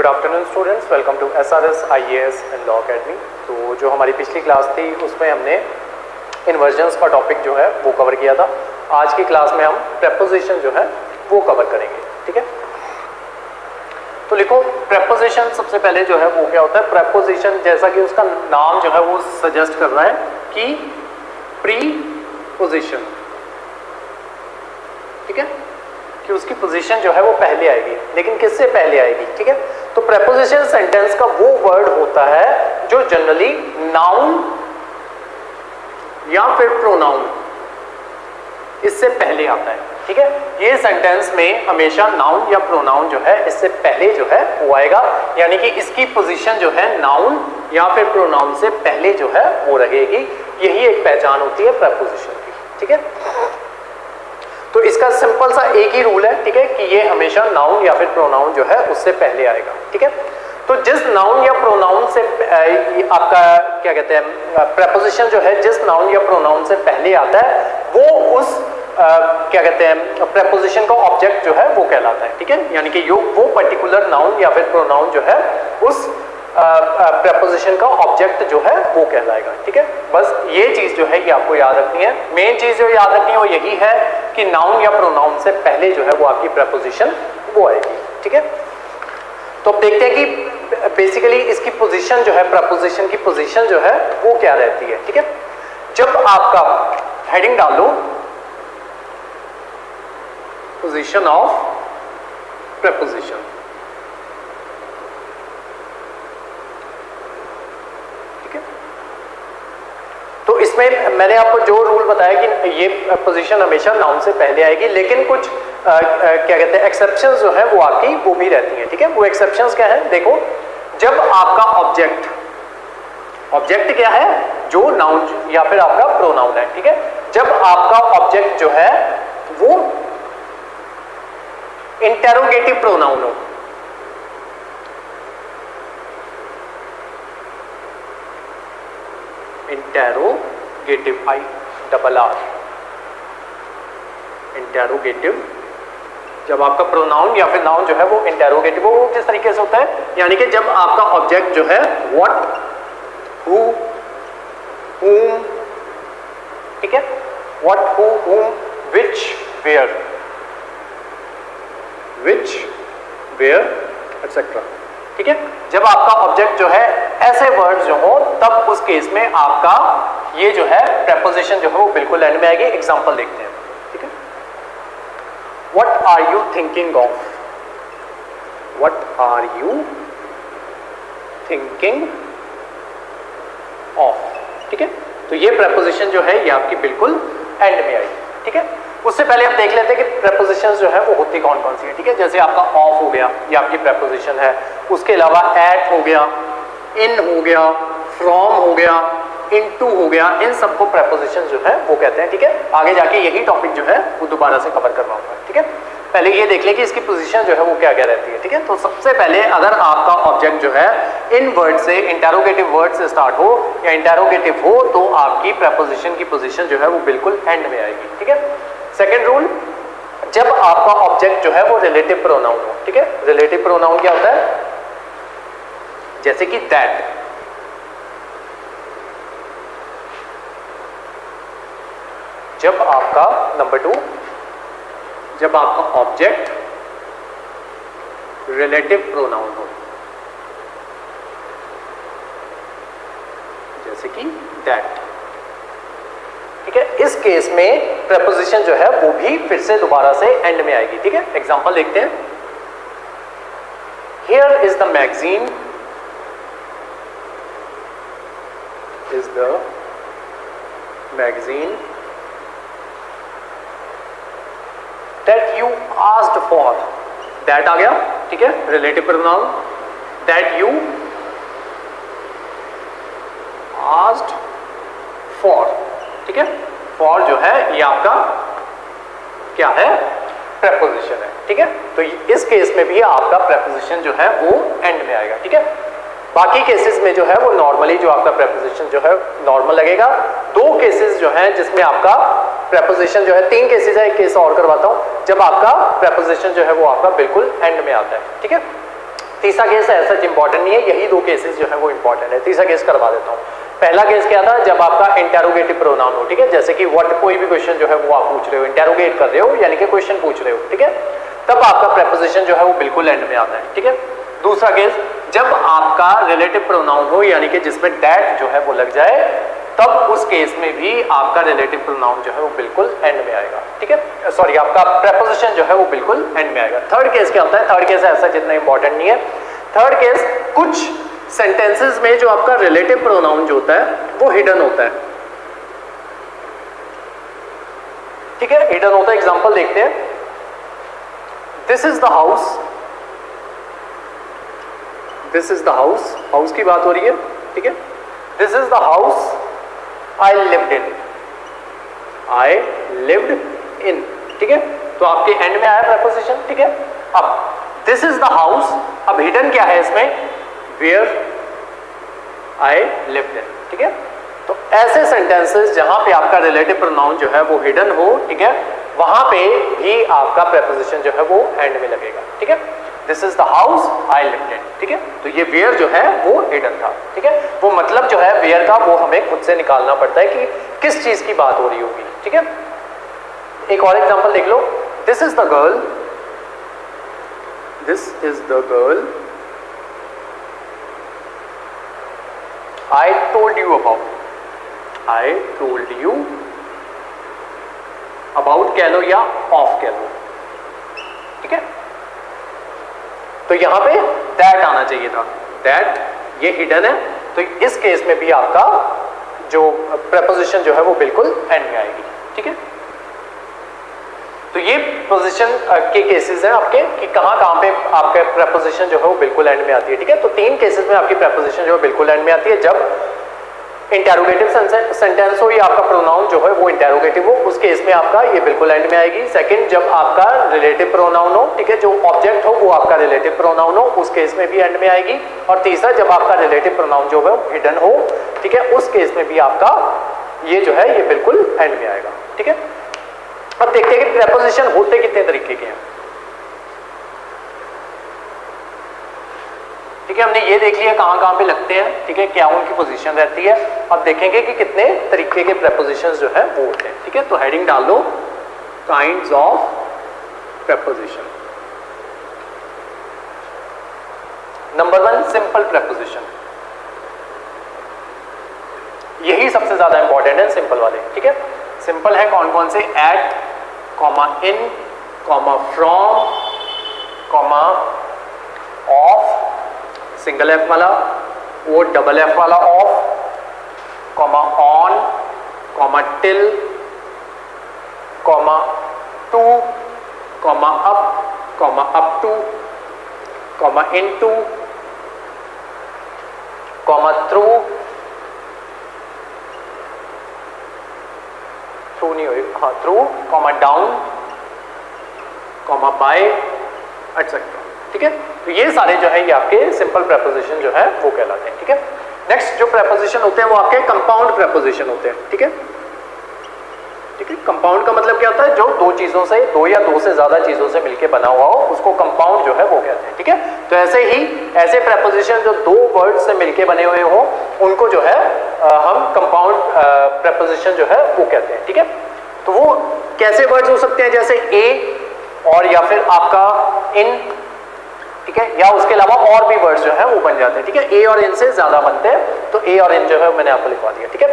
Afternoon students, welcome to SRS IAS and law academy. तो जो हमारी पिछली क्लास थी उसमें हमने इन्वर्जन्स का टॉपिक जो है वो कवर किया था। आज की क्लास में हम प्रेपोजिशन जो है वो कवर करेंगे। ठीक है, तो लिखो प्रेपोजिशन। सबसे पहले जो है वो क्या होता है? प्रेपोजिशन जैसा कि उसका नाम जो है वो सजेस्ट कर रहा है कि प्रीपोजिशन। ठीक है, कि उसकी पोजीशन जो है वो पहले आएगी, लेकिन किससे पहले आएगी? ठीक है, तो प्रेपोजिशन सेंटेंस का वो वर्ड होता है जो जनरली नाउन या फिर प्रोनाउन इससे पहले आता है। ठीक है, ये सेंटेंस में हमेशा नाउन या प्रोनाउन जो है इससे पहले जो है वो आएगा, यानी कि इसकी पोजीशन जो है नाउन या फिर प्रोनाउन से पहले जो है वो रहेगी। यही एक पहचान होती है प्रेपोजिशन की। ठीक है, तो इसका सिंपल सा एक ही रूल है। ठीक है, कि ये हमेशा नाउन या फिर प्रोनाउन जो है उससे पहले आएगा। ठीक है, तो जिस नाउन या प्रोनाउन से आपका क्या कहते हैं प्रेपोजिशन जो है जिस नाउन या प्रोनाउन से पहले आता है वो उस क्या कहते हैं प्रेपोजिशन का ऑब्जेक्ट जो है वो कहलाता है। ठीक है, यानी कि वो पर्टिकुलर नाउन या फिर प्रोनाउन जो है उस प्रेपोजिशन का ऑब्जेक्ट जो है वो कहलाएगा। ठीक है, बस ये चीज जो है ये आपको याद रखनी है। मेन चीज जो याद रखनी है वो यही है कि नाउन या प्रोनाउन से पहले जो है वो आपकी प्रेपोजिशन वो आएगी। ठीक है, तो अब देखते हैं कि बेसिकली इसकी पोजीशन जो है प्रेपोजिशन की पोजीशन जो है वो क्या रहती है। ठीक है, जब आपका हेडिंग डाल लो पोजीशन ऑफ प्रेपोजिशन, तो इसमें मैंने आपको जो रूल बताया कि ये पोजीशन हमेशा नाउन से पहले आएगी, लेकिन कुछ क्या कहते हैं एक्सेप्शंस जो है वो आपकी वो भी रहती हैं। ठीक है, वो एक्सेप्शंस क्या है? देखो, जब आपका ऑब्जेक्ट क्या है? जो नाउन या फिर आपका प्रोनाउन है। ठीक है, जब आपका ऑब्जेक्ट जो है वो इंटेरोगेटिव प्रोनाउन हो, इंटेरोगेटिव IRR इंटेरोगेटिव, जब आपका प्रोनाउन या फिर नाउन जो है वो इंटेरोगेटिव हो, वो किस तरीके से होता है? यानी कि जब आपका ऑब्जेक्ट जो है व्हाट, हु, whom, ठीक है, what, who, whom, which, where etc. ठीक है, जब आपका ऑब्जेक्ट जो है ऐसे वर्ड्स जो हो तब उस केस में आपका ये जो है प्रेपोजिशन जो है वो बिल्कुल एंड में आएगी। एग्जांपल देखते हैं। ठीक है, what are you thinking of, what are you thinking of. ठीक है, तो ये प्रेपोजिशन जो है ये आपकी बिल्कुल एंड में आएगी। ठीक है, उससे पहले आप देख लेते हैं कि प्रेपोजिशंस जो है वो होती कौन कौन सी है। ठीक है, जैसे आपका ऑफ हो गया, ये आपकी प्रेपोजिशन है। उसके अलावा एट हो गया, इन हो गया, फ्रॉम हो गया, इनटू हो गया, इन सबको प्रेपोजिशन जो है वो कहते हैं। ठीक है, आगे जाके यही टॉपिक जो है वो दोबारा से कवर करवाऊंगा। ठीक है, पहले ये देख लें कि इसकी पोजीशन जो है वो क्या क्या रहती है। ठीक है, तो सबसे पहले अगर आपका ऑब्जेक्ट जो है इन वर्ड से इंटेरोगेटिव वर्ड से स्टार्ट हो या इंटेरोगेटिव हो तो आपकी प्रेपोजिशन की पोजीशन जो है वो बिल्कुल एंड में आएगी। ठीक है, सेकेंड रूल, जब आपका ऑब्जेक्ट जो है वो रिलेटिव प्रोनाउन हो। ठीक है, रिलेटिव प्रोनाउन क्या होता है? जैसे कि दैट, जब आपका नंबर 2, जब आपका ऑब्जेक्ट रिलेटिव प्रोनाउन हो, जैसे कि दैट। ठीक है, इस केस में प्रेपोजिशन जो है वो भी फिर से दोबारा से एंड में आएगी। ठीक है, एग्जांपल देखते हैं। Here is the magazine, is the magazine that you asked for, that आ गया। ठीक है, relative pronoun, that you asked for. ठीक है, फॉर जो है ये आपका क्या है? प्रेपोजिशन है। ठीक है, तो इस केस में भी आपका प्रेपोजिशन जो है वो एंड में आएगा। ठीक है, बाकी केसेस में जो है वो नॉर्मली जो आपका प्रेपोजिशन जो है नॉर्मल लगेगा। 2 केसेस जो है जिसमें आपका प्रेपोजिशन जो है, 3 केसेस है, एक केस और करवाता हूं, जब आपका प्रेपोजिशन जो है वो आपका बिल्कुल एंड में आता है। ठीक है, तीसरा केस ऐसा इंपॉर्टेंट नहीं है, यही दो केसेस जो है वो इंपॉर्टेंट है। तीसरा केस करवा देता हूँ। पहला केस क्या था, जब आपका इंटेरोगेटिव प्रोनाउन हो, ठीक है, जैसे कि व्हाट, कोई भी क्वेश्चन जो है वो आप पूछ रहे हो, इंटेरोगेट कर रहे हो यानी कि क्वेश्चन पूछ रहे हो, ठीक है, तब आपका प्रेपोजिशन जो है वो बिल्कुल एंड में आता है, ठीक है। दूसरा केस, जब आपका रिलेटिव प्रोनाउन हो यानी कि जिसमें दैट जो है वो लग जाए, तब उस केस में भी आपका रिलेटिव प्रोनाउन जो है वो बिल्कुल एंड में आएगा, ठीक है, सॉरी आपका प्रेपोजिशन जो है वो बिल्कुल एंड में आएगा। थर्ड केस क्या होता है, थर्ड केस ऐसा जितना इंपॉर्टेंट नहीं है। थर्ड केस, कुछ सेंटेंसेस में जो आपका रिलेटिव प्रोनाउन जो होता है वो हिडन होता है, ठीक है, हिडन होता है। एग्जांपल देखते हैं, this is the house, this is the house, house की बात हो रही है, ठीक है, this is the house I lived in, I lived in, ठीक है, तो आपके एंड में आया प्रपोजिशन, ठीक है। अब this is the house, अब हिडन क्या है इसमें, where I lived in, ठीक है। तो ऐसे सेंटेंसेस जहां पे आपका रिलेटिव प्रोनाउन जो है वो हिडन हो, ठीक है, वहां पे भी आपका प्रपोजिशन जो है वो एंड में लगेगा, ठीक है। This is the house I lived in, ठीक है, तो ये वेयर जो है वो हिडन था, ठीक है। वो मतलब जो है वेयर का वो हमें खुद से निकालना पड़ता है कि किस चीज की बात हो रही होगी, ठीक है। एक और एग्जांपल देख लो, this is the girl, this is the girl I told you about, I told you about कह लो या ऑफ कह लो, ठीक है। तो यहां पे दैट आना चाहिए था, दैट, ये हिडन है, तो इस केस में भी आपका जो प्रपोजिशन जो है वो बिल्कुल एंड में आएगी, ठीक है। तो ये पोजीशन के केसेस हैं आपके कि कहां पे आपका प्रपोजिशन जो है वो बिल्कुल एंड में आती है, ठीक है। तो तीन केसेस में आपकी प्रपोजिशन जो है बिल्कुल एंड में आती है, जब इंटेरोगेटिव सेंटेंस हो या आपका प्रोनाउन जो है वो इंटेरोगेटिव हो, उस केस में आपका ये बिल्कुल एंड में आएगी। सेकंड, जब आपका रिलेटिव प्रोनाउन हो, ठीक है, जो ऑब्जेक्ट हो वो आपका रिलेटिव प्रोनाउन हो, उस केस में भी एंड में आएगी। और तीसरा, जब आपका रिलेटिव प्रोनाउन जो है हिडन हो, ठीक है, उस केस में भी आपका ये जो है ये बिल्कुल एंड में आएगा, ठीक है। अब देखते हैं कि प्रेपोजिशन होते कितने तरीके के हैं, ठीक है। हमने ये देख लिया कहां पे लगते हैं, ठीक है, क्या उनकी पोजीशन रहती है। अब देखेंगे कि कितने तरीके के प्रेपोजिशंस जो है वो होते हैं, ठीक है। तो हेडिंग डाल दो, kinds of preposition. Number 1, simple preposition, यही सबसे ज्यादा इंपॉर्टेंट है, सिंपल वाले, ठीक है। सिंपल है कौन कौन से, at, comma in, comma from, comma of, single F वाला, वो डबल एफ वाला of, comma on, comma till, comma to, comma up to, comma into, comma through, through नहीं हुई, हाँ through, comma down, comma by, etcetera, ठीक है। तो ये सारे जो है ये आपके सिंपल प्रेपोजिशन जो है वो कहलाते हैं, ठीक है। नेक्स्ट जो प्रेपोजिशन होते हैं वो आपके कंपाउंड प्रेपोजिशन होते हैं, ठीक है, ठीक है। कंपाउंड का मतलब क्या होता है, जो दो चीजों से, दो या दो से ज्यादा चीजों से मिलकर बना हुआ हो उसको कंपाउंड जो है वो कहते हैं, ठीक है। तो ऐसे ही ऐसे प्रेपोजिशन जो दो वर्ड से मिलकर बने हुए हो उनको जो है हम कंपाउंड प्रेपोजिशन जो है वो कहते हैं, ठीक है। तो वो कैसे वर्ड्स हो सकते हैं, जैसे ए और या फिर आपका इन, ठीक है, या उसके अलावा और भी वर्ड्स जो है वो बन जाते हैं, ठीक है। ए और इन से ज्यादा बनते हैं, तो ए और इन जो है मैंने आपको लिखवा दिया, ठीक है।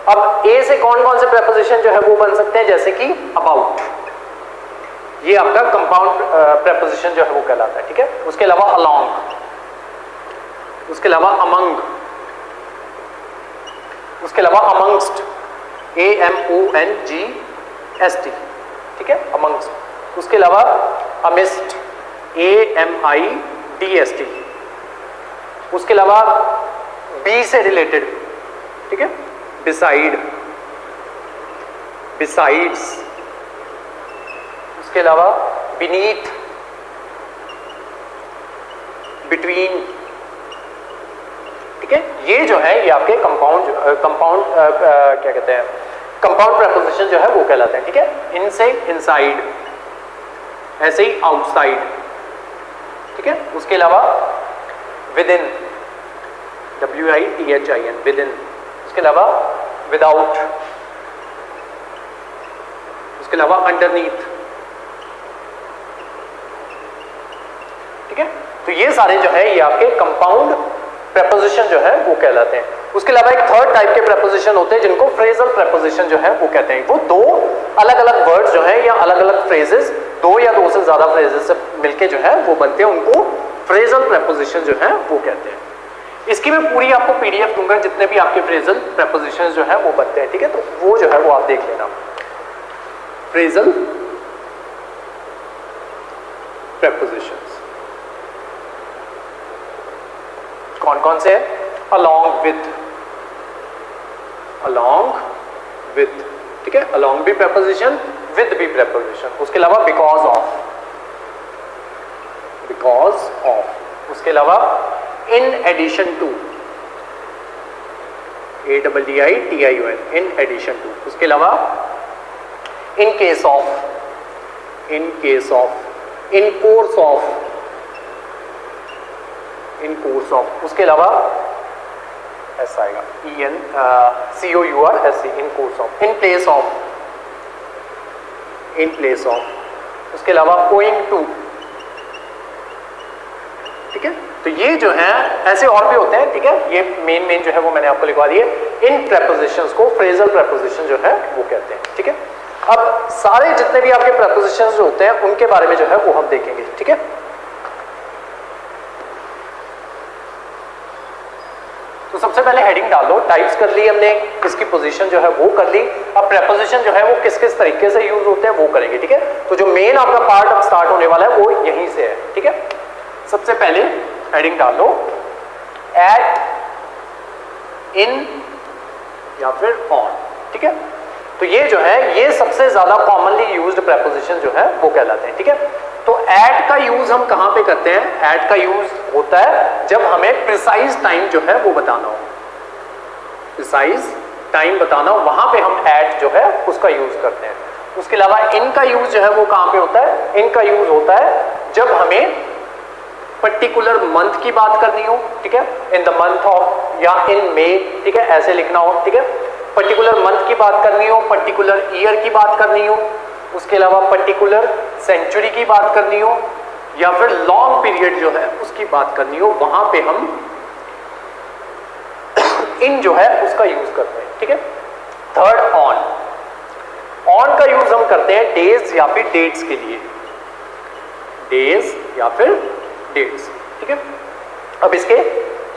अब ए से कौन कौन से प्रेपोजिशन जो है वो बन सकते हैं, जैसे कि अबाउट, ये आपका कंपाउंड प्रेपोजिशन जो है वो कहलाता है, ठीक है। उसके अलावा अलोंग, उसके अलावा अमंग, उसके अलावा अमंगस्ट, AMONGST, ठीक है, अमंगस्ट। उसके अलावा अमिस्ट, AMIDST। उसके अलावा बी से रिलेटेड, ठीक है, बिसाइड, बिसाइड्स। उसके अलावा बीनीथ, बिटवीन, ठीक है। ये जो है ये आपके कंपाउंड क्या कहते हैं, कंपाउंड प्रेपोजिशन जो है वो कहलाते हैं, ठीक है। इनसे इनसाइड, ऐसे ही आउटसाइड, ठीक है। उसके अलावा with in, WITHIN, with in. उसके अलावा विदाउट, उसके अलावा अंडरनीथ। ठीक है, तो ये सारे जो है ये आपके कंपाउंड प्रेपोजिशन जो है वो कहलाते हैं। उसके अलावा एक थर्ड टाइप के प्रेपोजिशन होते हैं जिनको फ्रेजल प्रेपोजिशन जो है वो कहते हैं। वो दो अलग अलग वर्ड्स जो है या अलग अलग फ्रेजेस, दो या दो से ज्यादा फ्रेजेस से मिलके जो है वो बनते हैं, उनको फ्रेजल प्रेपोजिशन जो है वो कहते हैं। इसकी मैं पूरी आपको PDF दूंगा, जितने भी आपके फ्रेजल प्रेपोजिशन जो है वो बनते हैं। ठीक है, तो वो जो है वो आप देख लेना। फ्रेजल प्रेपोजिशंस कौन कौन से हैं? along with, ठीक है, along भी preposition, with भी preposition। उसके अलावा because of, उसके अलावा in addition to, ADDITION, in addition to। उसके अलावा in case of, in course of, उसके अलावा ऐसा आएगा COURSE, in course of, in place of, उसके अलावा owing to। ठीक है, तो ये जो है ऐसे और भी होते हैं। ठीक है, ये मेन जो है वो मैंने आपको लिखवा दिए। इन प्रेपोजिशंस को फ्रेजल प्रेपोजिशन जो है वो कहते हैं। ठीक है, अब सारे जितने भी आपके प्रेपोजिशंस जो होते हैं उनके बारे में जो है वो हम देखेंगे। ठीक है, तो सबसे पहले हेडिंग डाल दो, टाइप्स कर ली हमने, इसकी पोजीशन जो है वो कर ली। अब प्रेपोजिशन जो है वो किस किस तरीके से यूज होते हैं वो करेंगे। ठीक है, तो जो मेन आपका पार्ट अब स्टार्ट होने वाला है वो यहीं से है। ठीक है, सबसे पहले हेडिंग डाल लो एट, इन या फिर ऑन। ठीक है, तो ये जो है ये सबसे ज्यादा कॉमनली यूज्ड प्रेपोजिशन जो है वो कहलाते हैं। ठीक है, तो एट का यूज हम कहां पे करते हैं? एट का यूज होता है जब हमें प्रिसाइज टाइम जो है वो बताना हो, प्रिसाइज टाइम बताना हो, वहां पे हम एट जो है उसका यूज करते हैं। उसके अलावा इन का यूज जो है वो कहां पे होता है? इन का यूज होता है जब हमें पर्टिकुलर मंथ की बात करनी हो। ठीक है, इन द मंथ ऑफ या इन मे। ठीक है, ऐसे लिखना हो। ठीक है, पर्टिकुलर मंथ की बात करनी हो, पर्टिकुलर ईयर की बात करनी हो, उसके अलावा पर्टिकुलर सेंचुरी की बात करनी हो, या फिर लॉन्ग पीरियड जो है उसकी बात करनी हो, वहां पे हम इन जो है उसका यूज करते हैं। ठीक है, थर्ड ऑन। ऑन का यूज हम करते हैं डेज या फिर डेट्स के लिए, डेज या फिर डेट्स। ठीक है, अब इसके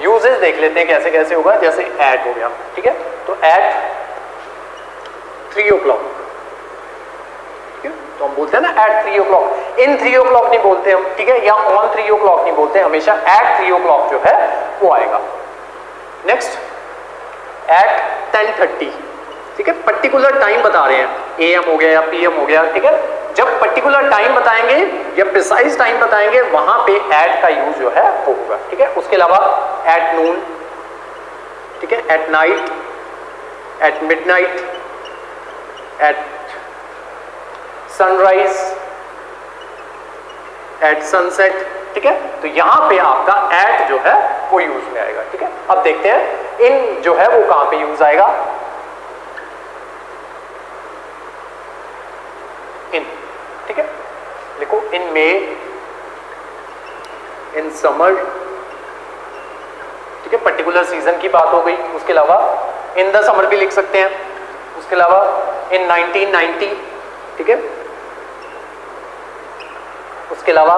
यूजेस देख लेते हैं कैसे कैसे होगा। जैसे एट हो गया। ठीक है, तो एट 3 o'clock, तो हम बोलते हैं ना एट 3 o'clock। इन 3 o'clock नहीं बोलते हम। ठीक है, या ऑन 3 o'clock नहीं बोलते, हमेशा एट 3 o'clock जो है वो आएगा। Next at 10:30। ठीक है, पर्टिकुलर टाइम बता रहे हैं, AM हो गया या PM हो गया। ठीक है, जब पर्टिकुलर टाइम बताएंगे या प्रिसाइज टाइम बताएंगे वहां पे एट का यूज जो है वो होगा। ठीक है, उसके अलावा एट नून। ठीक है, at night, at midnight, at sunrise, at sunset. ठीक है, तो यहां पे आपका एट जो है वो यूज में आएगा। ठीक है, अब देखते हैं इन जो है वो कहां पे यूज आएगा। इन। ठीक है, लिखो इन मे, इन समर। ठीक है, पर्टिकुलर सीजन की बात हो गई। उसके अलावा इन द समर भी लिख सकते हैं। उसके अलावा इन 1990। ठीक है, उसके अलावा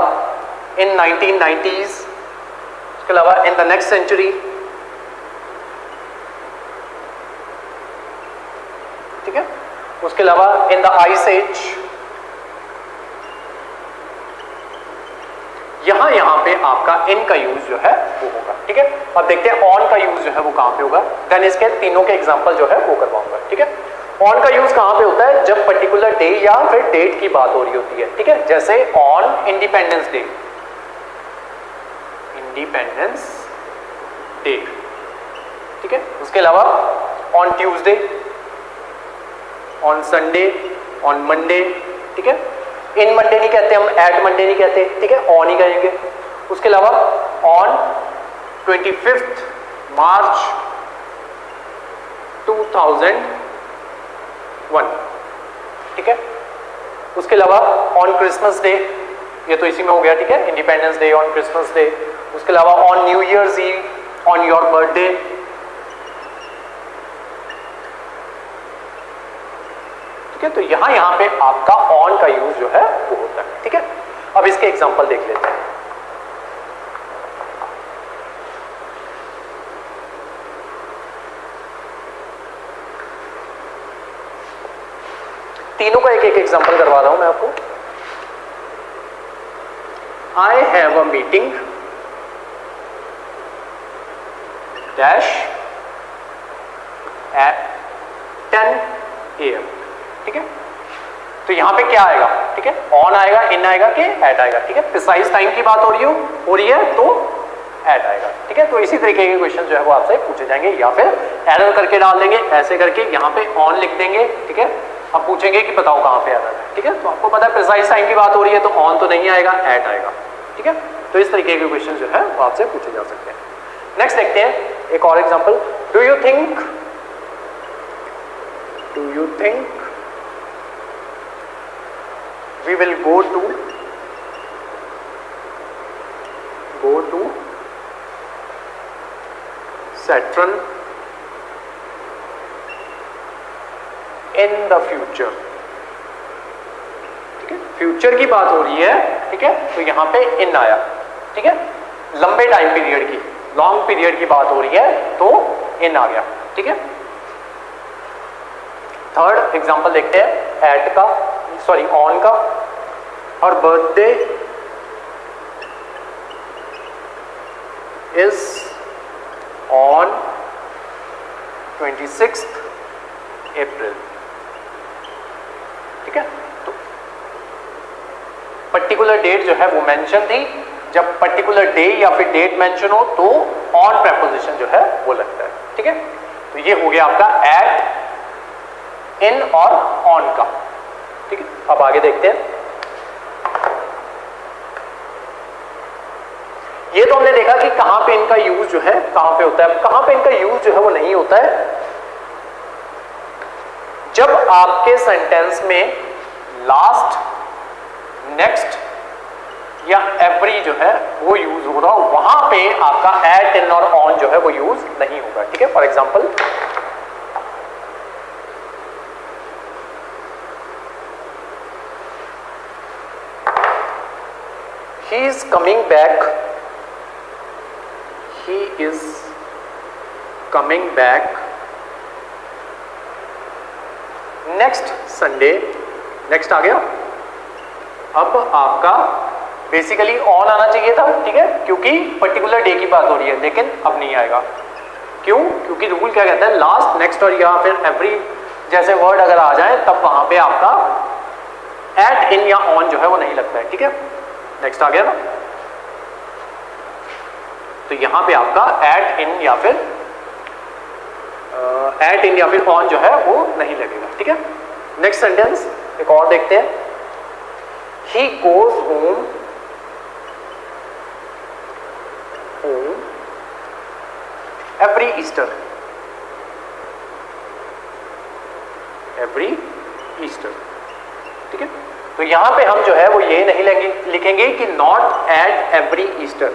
इन 1990s। उसके अलावा इन द नेक्स्ट सेंचुरी। ठीक है, उसके अलावा इन द आइस एज। यहां पे आपका इन का यूज जो है वो होगा। ठीक है, अब देखते हैं ऑन का यूज जो है वो कहां पे होगा। देन इसके तीनों के एग्जांपल जो है वो करवाऊंगा। ठीक है, ऑन का यूज कहां पे होता है? जब पर्टिकुलर डे या फिर डेट की बात हो रही होती है। ठीक है, जैसे on independence day, independence day. ठीक है, उसके अलावा on Tuesday, on Sunday, on Monday. ठीक है, इन मंडे नहीं कहते हम, एट मंडे नहीं कहते। ठीक है, ऑन ही कहेंगे। उसके अलावा ऑन 25 मार्च 2001, ठीक है। उसके अलावा ऑन क्रिसमस डे, ये तो इसी में हो गया, ठीक है, Independence Day, on Christmas Day. उसके अलावा on New Year's Eve, on your birthday, ठीक है। तो यहां पे आपका ऑन का यूज जो है वो होता है, ठीक है। अब इसके एग्जांपल देख लेते हैं। तीनों का एक एक एग्जांपल करवा रहा हूं मैं आपको। I have a meeting dash at 10 AM, ठीक है। तो यहां पे क्या आएगा, ठीक है, ऑन आएगा, इन आएगा कि एट आएगा, ठीक है। प्रिसाइज टाइम की बात हो रही है तो एट आएगा, ठीक है। तो इसी तरीके के क्वेश्चन जो है वो आपसे पूछे जाएंगे, या फिर एरर करके डाल देंगे, ऐसे करके यहां पे ऑन लिख देंगे, ठीक है। अब पूछेंगे कि बताओ कहां पे एरर है, ठीक है। तो आपको पता है प्रिसाइज टाइम की बात हो रही है तो ऑन तो नहीं आएगा, एट आएगा, ठीक है। तो इस तरीके के क्वेश्चन जो है वो आपसे पूछे जा सकते हैं। नेक्स्ट देखते हैं एक और example. Do you think we will go to Saturn in the future, ठीक है। फ्यूचर की बात हो रही है, ठीक है, तो यहां पे इन आया, ठीक है। लंबे टाइम पीरियड की, लॉन्ग पीरियड की बात हो रही है तो इन आ गया, ठीक है। थर्ड एग्जांपल देखते हैं एट का, सॉरी ऑन का। और बर्थडे इज ऑन 26 अप्रैल, ठीक है। तो पर्टिकुलर डेट जो है वो मेंशन थी। जब पर्टिकुलर डे या फिर डेट मेंशन हो तो ऑन प्रेपोजिशन जो है वो लगता है, ठीक है। तो ये हो गया आपका एट, इन और ऑन का, ठीक है। अब आगे देखते हैं। ये तो हमने देखा कि कहां पे इनका यूज जो है कहां पे होता है। कहां पे इनका यूज जो है वो नहीं होता है, जब आपके सेंटेंस में लास्ट, नेक्स्ट या एवरी जो है वो यूज हो रहा हो, वहां पे आपका एट, इन और ऑन जो है वो यूज नहीं होगा, ठीक है। For example he is coming back next Sunday. Next आ गया। अब आपका बेसिकली ऑन आना चाहिए था, ठीक है, क्योंकि पर्टिकुलर डे की बात हो रही है, लेकिन अब नहीं आएगा। क्यों? क्योंकि रूल क्या कहता है, लास्ट, नेक्स्ट और या फिर एवरी जैसे वर्ड अगर आ जाए तब वहां पे आपका एट, इन या ऑन जो है वो नहीं लगता है, ठीक है। नेक्स्ट आ गया ना, तो यहां पे आपका एट, इन या फिर ऑन जो है वो नहीं लगेगा, ठीक है। नेक्स्ट सेंटेंस एक और देखते हैं। He goes home every Easter, ठीक है। तो यहां पे हम जो है वो ये नहीं लिखेंगे कि नॉट एट एवरी ईस्टर,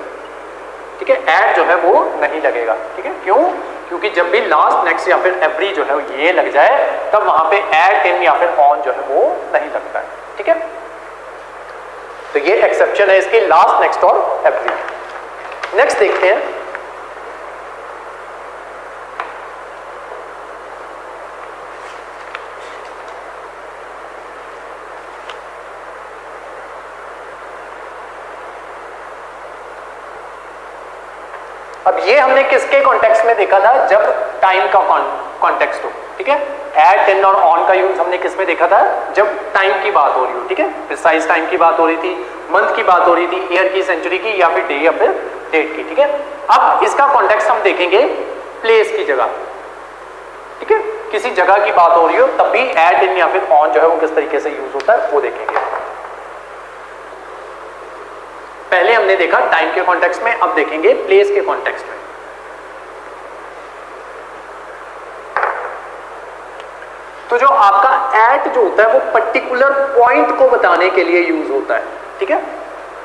ठीक है। एट जो है वो नहीं लगेगा, ठीक है। क्यों? क्योंकि जब भी लास्ट, नेक्स्ट या फिर एवरी जो है ये लग जाए तब वहां पे एट, इन या फिर ऑन जो है वो नहीं लगता है, ठीक है। तो ये एक्सेप्शन है इसकी, लास्ट, नेक्स्ट और एवरी। नेक्स्ट देखते हैं। अब ये हमने किसके कॉन्टेक्स्ट में देखा था, जब टाइम का कॉन्टेक्स्ट हो, ठीक है। एट, इन और ऑन का यूज हमने किस में देखा था, जब टाइम की बात हो रही हो, ठीक है, प्रिसाइज टाइम की बात हो रही थी, मंथ की बात हो रही थी, ईयर की, सेंचुरी की या फिर डे या फिर डेट की, ठीक है। अब इसका कॉन्टेक्स्ट हम देखेंगे प्लेस की जगह, ठीक है, किसी जगह की बात हो रही हो तब भी एट, इन या फिर ऑन जो है वो किस तरीके से यूज होता है वो देखेंगे। पहले हमने देखा टाइम के कॉन्टेक्स्ट में, अब देखेंगे प्लेस के कॉन्टेक्स्ट में। तो जो आपका एट जो होता है वो पर्टिकुलर पॉइंट को बताने के लिए यूज होता है, ठीक है।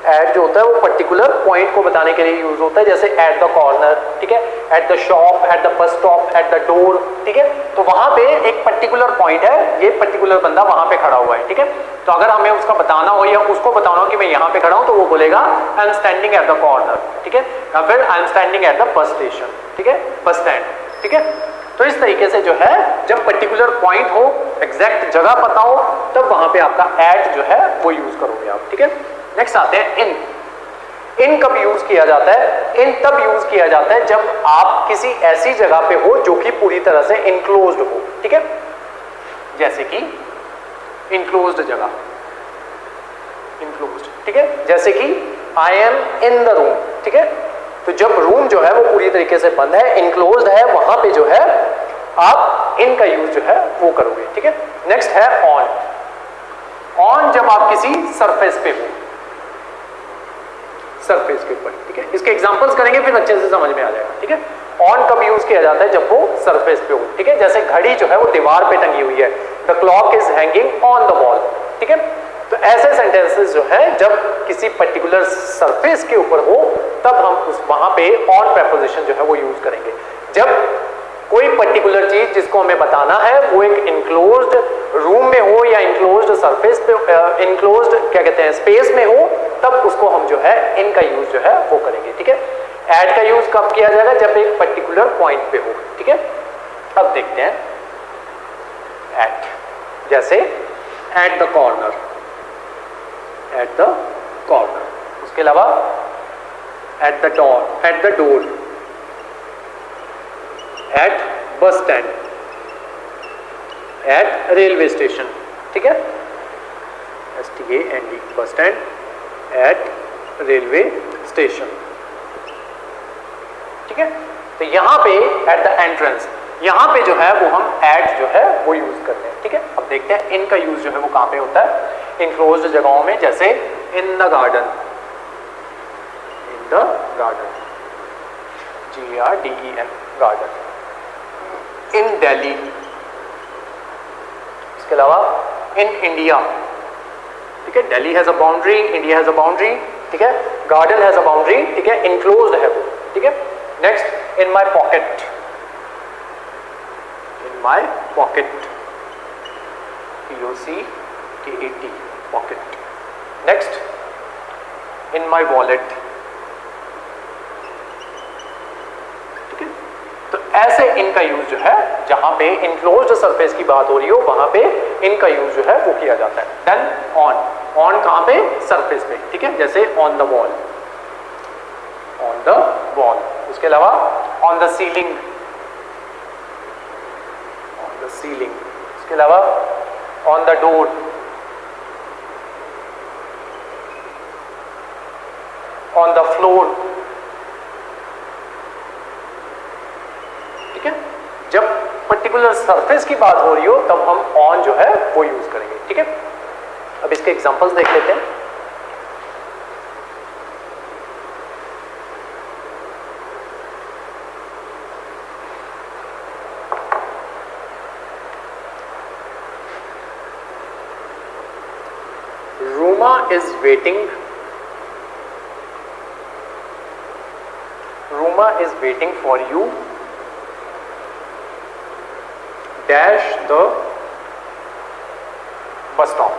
एट जो होता है वो पर्टिकुलर पॉइंट को बताने के लिए यूज होता है, जैसे एट द कॉर्नर, ठीक है, at the shop, eight the bus stop, eight the door, ठीक है। तो वहां पे एक पर्टिकुलर पॉइंट है, ये पर्टिकुलर बंदा वहां पे खड़ा हुआ है, ठीक है। तो अगर हमें उसका बताना हो या उसको बताना हो कि मैं यहाँ पे खड़ा हूं, तो वो बोलेगा I am standing at the corner, ठीक है, या फिर I am standing at the bus station, ठीक है, बस स्टैंड, ठीक है। तो इस तरीके से जो है जब पर्टिकुलर पॉइंट हो, एग्जैक्ट जगह पता हो, तब वहां पे आपका एट जो है वो यूज करोगे आप, ठीक है। नेक्स्ट आते हैं इन। इन कब यूज किया जाता है? इन तब यूज किया जाता है जब आप किसी ऐसी जगह पे हो जो कि पूरी तरह से इनक्लोज्ड हो, ठीक है। जैसे कि इनक्लोज्ड जगह, इनक्लोज्ड, ठीक है। जैसे कि I am in the room, ठीक है। तो जब रूम जो है वो पूरी तरीके से बंद है, इनक्लोज्ड है, वहां पे जो है आप इन का यूज जो है वो करोगे, ठीक है। नेक्स्ट है ऑन। ऑन जब आप किसी सरफेस पे हो, सरफेस के ऊपर, ठीक है। इसके एग्जांपल्स करेंगे फिर अच्छे से समझ में आ जाएगा, ठीक है। ऑन कब यूज किया जाता है? जब वो सरफेस पे हो, ठीक है। जैसे घड़ी जो है वो दीवार पे टंगी हुई है, the clock is hanging on the wall, ठीक है। तो ऐसे सेंटेंसेस जो है जब किसी पर्टिकुलर सरफेस के ऊपर हो, तब हम उस वहां पे ऑन प्रेपोजिशन जो है वो यूज करेंगे। जब कोई पर्टिकुलर चीज जिसको हमें बताना है वो एक इनक्लोज्ड रूम में हो या इनक्लोज्ड सरफेस पे, इनक्लोज्ड क्या कहते हैं स्पेस में हो, तब उसको हम जो है इन का यूज जो है वो करेंगे, ठीक है। एट का यूज कब किया जाएगा? जब एक पर्टिकुलर पॉइंट पे हो, ठीक है। अब देखते हैं एट, जैसे at the corner, at the corner. उसके अलावा at the door, at the door, at bus stand, at railway station, ठीक है, STAND, बस स्टैंड, एट रेलवे स्टेशन, ठीक है। तो यहां पे एट द एंट्रेंस, यहां पे जो है वो हम एट जो है वो यूज करते हैं, ठीक है। अब देखते हैं इन का यूज जो है वो कहां पे होता है? इनक्लोज्ड जगहों में, जैसे in the garden, in the garden, GARDEN, garden. In Delhi, इसके अलावा इन इंडिया, ठीक है। Delhi has a boundary, India has a boundary, ठीक है। गार्डन हैज अ बाउंड्री, ठीक है, इनक्लोज्ड है वो, ठीक है। Next in my pocket, in my pocket, POCKET, pocket. Next in my wallet, ठीक है। तो ऐसे इनका यूज जो है जहां पे इनक्लोज्ड सरफेस की बात हो रही हो वहां पे इनका यूज जो है वो किया जाता है। देन ऑन, ऑन कहां पे? सरफेस पे, ठीक है। जैसे on the wall, on the wall. उसके अलावा on the ceiling, on the ceiling. उसके अलावा on the door, on the floor, ठीक है। जब पर्टिकुलर सरफेस की बात हो रही हो तब हम ऑन जो है वो यूज करेंगे, ठीक है। अब इसके एग्जांपल्स देख लेते हैं। Ruma is waiting, Ruma is waiting for you dash the bus stop.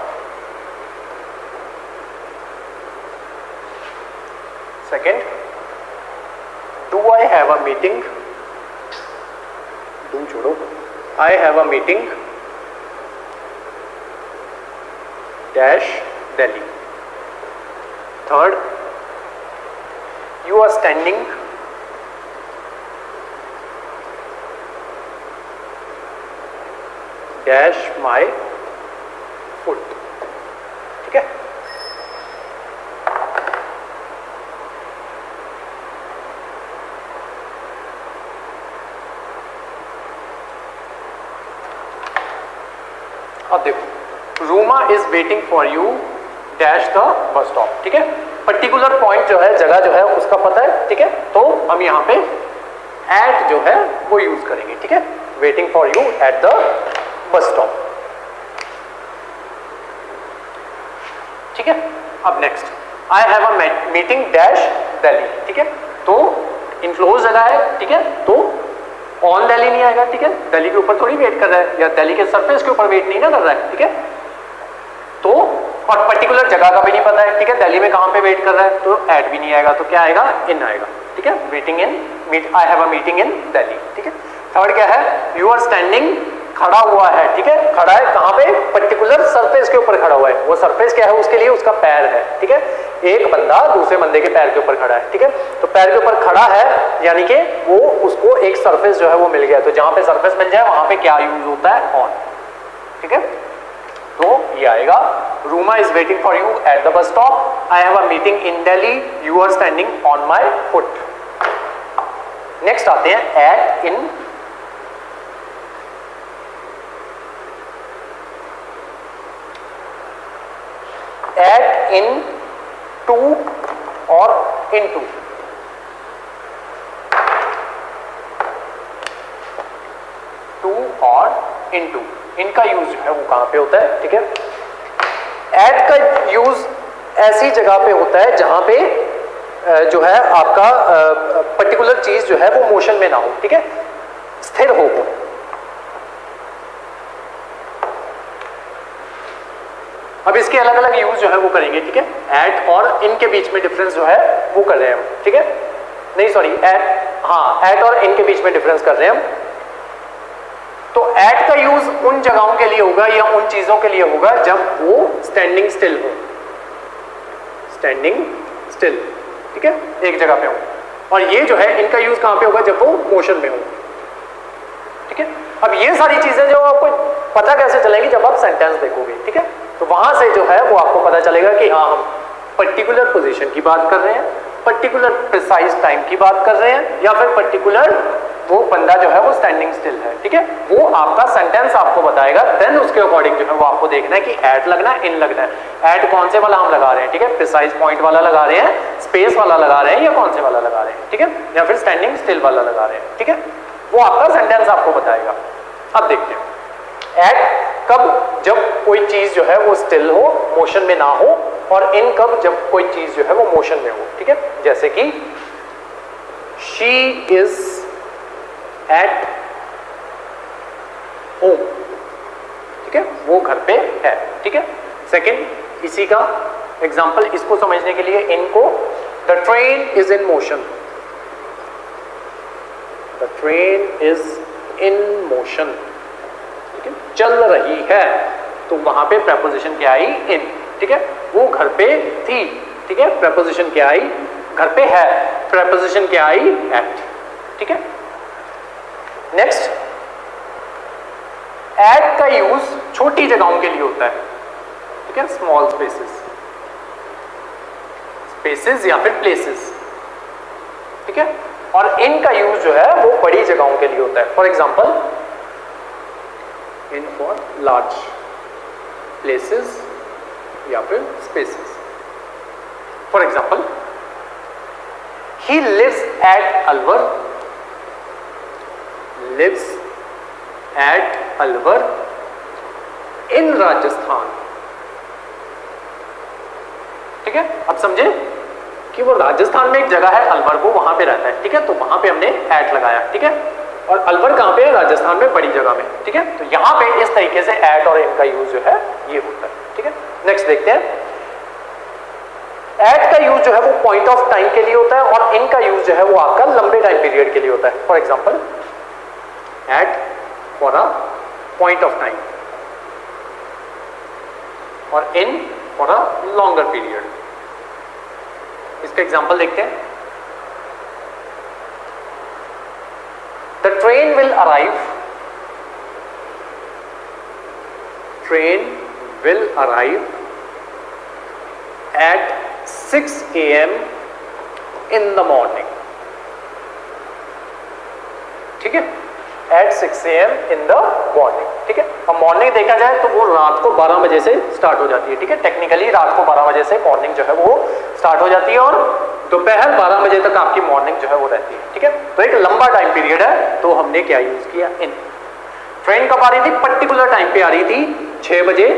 Second, do I have a meeting, do छोड़ो, I have a meeting dash Delhi. Third, you are standing dash my foot, ठीक है। अब देखो, Ruma is waiting for you dash the bus stop, ठीक है। Particular point जो है, जगह जो है उसका पता है, ठीक है। तो हम यहाँ पे एट जो है वो यूज करेंगे, ठीक है। Waiting for you at the bus stop. ठीक है, अब next, I have a meeting dash Delhi. ठीक है, तो इनक्लोज जगह है, ठीक है, तो ऑन दिल्ली नहीं आएगा। ठीक है, दिल्ली के ऊपर थोड़ी वेट कर रहा है, या दिल्ली के सरफेस के ऊपर वेट नहीं ना कर रहा है। ठीक है, तो और पर्टिकुलर जगह का भी नहीं पता है। ठीक है, दिल्ली में कहां पे वेट कर रहा है, तो एट भी नहीं आएगा, तो क्या आएगा, इन आएगा। ठीक है, waiting in, I have a meeting in Delhi. ठीक है, थर्ड क्या है, यू आर स्टैंडिंग, खड़ा हुआ है। ठीक है, खड़ा है कहां पे, पर्टिकुलर सरफेस के ऊपर खड़ा हुआ है। वो सरफेस क्या है, उसके लिए उसका पैर है। ठीक है, एक बंदा दूसरे बंदे के पैर के ऊपर खड़ा है। ठीक है, तो पैर के ऊपर खड़ा है यानी कि वो उसको एक सरफेस जो है वो मिल गया। तो जहां पे सरफेस मिल जाए वहां पे क्या यूज होता है, ऑन। ठीक है, तो ये आएगा, Ruma is waiting for you at the bus stop, I have a meeting in Delhi, you are standing on my foot. Next आते हैं at in. At in to और इन टू। टू और इन टू, इनका यूज जो है वो कहां पे होता है। ठीक है, एट का यूज ऐसी जगह पे होता है जहां पे जो है आपका पर्टिकुलर चीज जो है वो मोशन में ना हो। ठीक है, स्थिर हो। अब इसके अलग अलग यूज जो है वो करेंगे। ठीक है, एट और इन के बीच में डिफरेंस जो है वो कर रहे हैं हम। ठीक है, नहीं सॉरी, एट, हाँ, एट और इन के बीच में डिफरेंस कर रहे हैं हम। तो एट का यूज उन जगहों के लिए होगा या उन चीजों के लिए होगा जब वो स्टैंडिंग स्टिल हो। स्टैंडिंग स्टिल, ठीक है, एक जगह पे हो। और ये जो है इनका यूज कहां पे होगा, जब वो मोशन में हो। ठीक है, अब ये सारी चीजें जो आपको पता कैसे चलेंगी, जब आप सेंटेंस देखोगे। ठीक है, तो वहां से जो है वो आपको पता चलेगा कि हाँ, हम पर्टिकुलर पोजीशन की बात कर रहे हैं, पर्टिकुलर प्रिसाइज टाइम की बात कर रहे हैं, या फिर पर्टिकुलर वो बंदा जो है वो स्टैंडिंग स्टिल है। ठीक है, वो आपका सेंटेंस आपको बताएगा। देन उसके अकॉर्डिंग जो है वो आपको देखना है कि एट लगना है, इन लगना है। एट कौन से वाला हम लगा रहे हैं, ठीक है, प्रिसाइज पॉइंट वाला लगा रहे हैं, स्पेस वाला लगा रहे हैं, या कौन से वाला लगा रहे हैं। ठीक है, या फिर स्टैंडिंग स्टिल वाला लगा रहे हैं। ठीक है, वो आपका सेंटेंस आपको बताएगा। अब देखते हैं एट कब, जब कोई चीज जो है वो स्टिल हो, मोशन में ना हो, और इन कब, जब कोई चीज जो है वो मोशन में हो। ठीक है, जैसे कि शी इज एट होम। ठीक है, वो घर पे है। ठीक है, सेकंड, इसी का एग्जांपल, इसको समझने के लिए इनको, the train is in motion. The train is in motion, चल रही है, तो वहां पे प्रेपोजिशन क्या आई, इन। ठीक है, वो घर पे थी। ठीक है, प्रेपोजिशन क्या आई, घर पे है, प्रेपोजिशन क्या आई, एट। ठीक है, नेक्स्ट, एट का यूज छोटी जगहों के लिए होता है। ठीक है, स्मॉल स्पेसेस, स्पेसेस या फिर प्लेसेस। ठीक है, और इन का यूज जो है वो बड़ी जगहों के लिए होता है। For example, in for large places या फिर spaces. For example, he lives at Alwar, lives at Alwar in Rajasthan. ठीक है, अब समझे कि वो राजस्थान में एक जगह है अलवर, वो वहां पे रहता है। ठीक है, तो वहां पे हमने एट लगाया। ठीक है, और अलवर कहां पे है, राजस्थान में, बड़ी जगह में। ठीक है, तो यहां पे इस तरीके से एट और इन का यूज जो है ये होता है। ठीक है, नेक्स्ट देखते हैं, एट का यूज जो है वो पॉइंट ऑफ टाइम के लिए होता है, और इन का यूज जो है वो आपका लंबे टाइम पीरियड के लिए होता है। For example, at for a point of time, और in for a longer period. इसका एग्जाम्पल देखते हैं, the train will arrive, train will arrive at 6 AM in the morning. ठीक है, at 6 AM in the morning. ठीक है, अब morning देखा जाए तो वो रात को 12 बजे से स्टार्ट हो जाती है। ठीक है, टेक्निकली रात को 12 बजे से मॉर्निंग जो है वो स्टार्ट हो जाती है, और दोपहर 12 बजे तक आपकी मॉर्निंग जो है वो रहती है। ठीक है, तो एक लंबा टाइम पीरियड है, तो हमने क्या यूज किया, इन। ट्रेन कब आ रही थी, पर्टिकुलर टाइम पे आ रही थी 6 बजे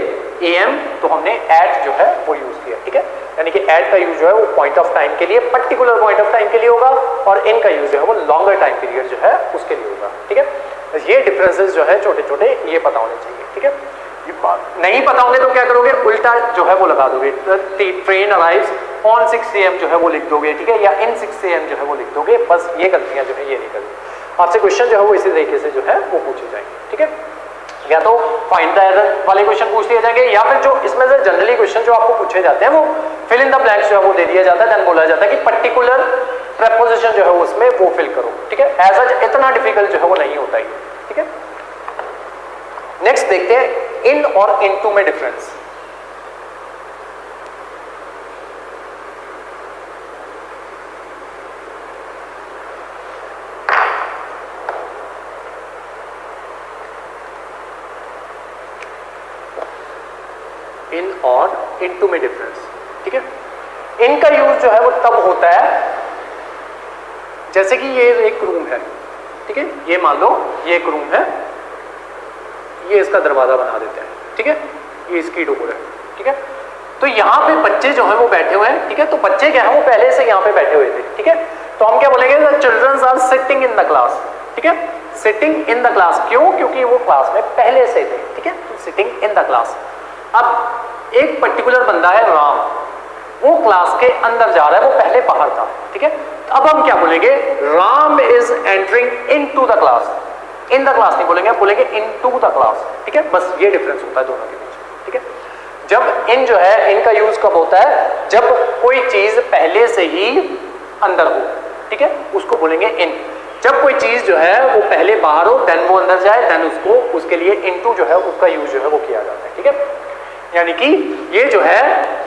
AM, तो हमने एट जो है वो यूज किया, ठीक है। यानी कि एट का यूज जो है वो पॉइंट ऑफ टाइम के लिए, पर्टिकुलर पॉइंट ऑफ टाइम के लिए होगा, और इन का यूज जो है वो लॉन्गर टाइम पीरियड जो है उसके लिए होगा, ठीक है। ये डिफरेंसेस जो है छोटे छोटे ये पता होने चाहिए, ठीक है। ये बात नहीं पता होंगे तो क्या करोगे, उल्टा जो है वो लगा दोगे, ट्रेन अराइव्स ऑन 6 AM जो है वो लिख दोगे, ठीक है, या इन 6 AM जो है वो लिख दोगे। बस ये गलतियां जो है ये नहीं करनी। आपसे क्वेश्चन जो है वो इसी तरीके से जो है वो पूछे जाएंगे, ठीक है। या तो फाइंड द एरर वाले क्वेश्चन पूछ लिए जाएंगे, या फिर जो इसमें से जनरली क्वेश्चन जो आपको पूछे जाते हैं वो फिल इन द ब्लैंक्स जो है वो दे दिया जाता है, देन बोला जाता है कि पर्टिकुलर प्रेपोजिशन जो है उसमें वो फिल करो, ठीक है। ऐसा इतना डिफिकल्ट जो है वो नहीं होता है, ठीक है। नेक्स्ट देखते हैं इन और इनटू में डिफरेंस। इन और इनटू में डिफरेंस, ठीक है। इन का यूज जो है वो तब होता है जैसे कि ये एक रूम है, ठीक है, ये मान लो ये एक रूम है, ये इसका दरवाजा बना देते हैं, ठीक है, ये इसकी डोर है, ठीक है। तो यहाँ पे बच्चे जो हैं वो बैठे हुए हैं, ठीक है। तो बच्चे क्या है वो पहले से यहाँ पे बैठे हुए थे, ठीक है। तो हम क्या बोलेंगे, the childrens are sitting in the class, ठीक है। सिटिंग इन द क्लास, क्यों, क्योंकि वो क्लास में पहले से थे, ठीक है। तो सिटिंग इन द क्लास। अब एक पर्टिकुलर बंदा है राम, वो क्लास के अंदर जा रहा है, वो पहले बाहर था, ठीक है। अब हम क्या बोलेंगे, Ram is entering into the class. In the class नहीं बोलेंगे, बोलेंगे इनटू द क्लास, ठीक है। बस ये डिफरेंस होता है दोनों के बीच, ठीक है। जब इन जो है, इनका यूज कब होता है, जब कोई चीज पहले से ही अंदर हो, ठीक है, उसको बोलेंगे इन। जब कोई चीज जो है वो पहले बाहर हो, देन वो अंदर जाए, देन उसको उसके लिए इनटू जो है उसका यूज जो है वो किया जाता है, ठीक है। यानी कि ये जो है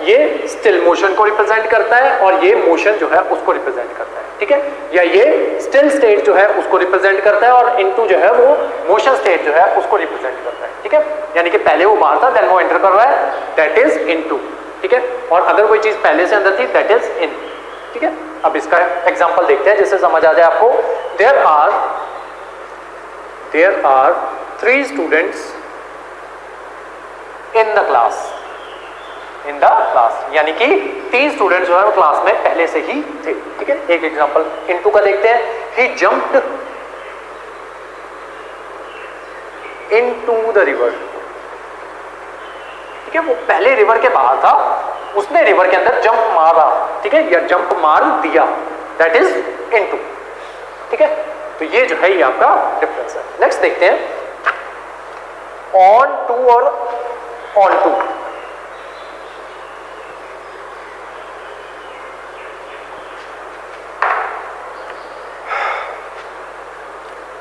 ये स्टिल मोशन को रिप्रेजेंट करता है, और ये मोशन जो है उसको रिप्रेजेंट करता है, ठीक है। या ये स्टिल स्टेट जो है उसको रिप्रेजेंट करता है, और इनटू जो है वो मोशन स्टेट जो है उसको रिप्रेजेंट करता है, ठीक है। यानी कि पहले वो बाहर था, देन वो एंटर कर रहा है, दैट इज इनटू, ठीक है। और अगर कोई चीज पहले से अंदर थी, दैट इज इन, ठीक है। अब इसका एग्जांपल देखते हैं जिससे समझ आ जाए आपको। There are 3 students in the class, in the class, यानी कि 3 स्टूडेंट्स जो है वो क्लास में पहले से ही थे, ठीक है। एक एग्जांपल इनटू का देखते हैं। He jumped into the river, ठीक है, वो पहले रिवर के बाहर था, उसने रिवर के अंदर जंप मारा, ठीक है, या जंप मार दिया, दैट इज इनटू, ठीक है। तो ये जो है ये आपका डिफरेंस है। नेक्स्ट देखते हैं ऑन टू और ऑन टू।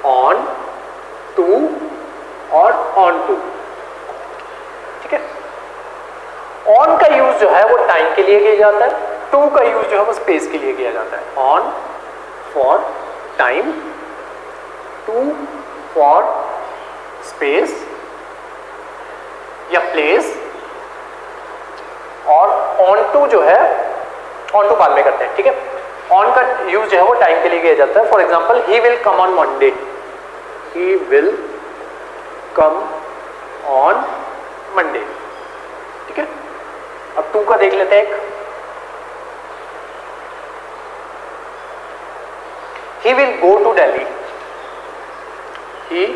ऑन टू और ऑन टू, ठीक है। ऑन का यूज जो है वो टाइम के लिए किया जाता है, टू का यूज जो है वो स्पेस के लिए किया जाता है। On for time, to for space या प्लेस, और ऑन टू जो है ऑन टू बाद में करते हैं, ठीक है। ऑन का यूज जो है वो टाइम के लिए किया जाता है। For example he will come on Monday, he will come on Monday, ठीक है। अब टू का देख लेते हैं एक, he will go to Delhi, he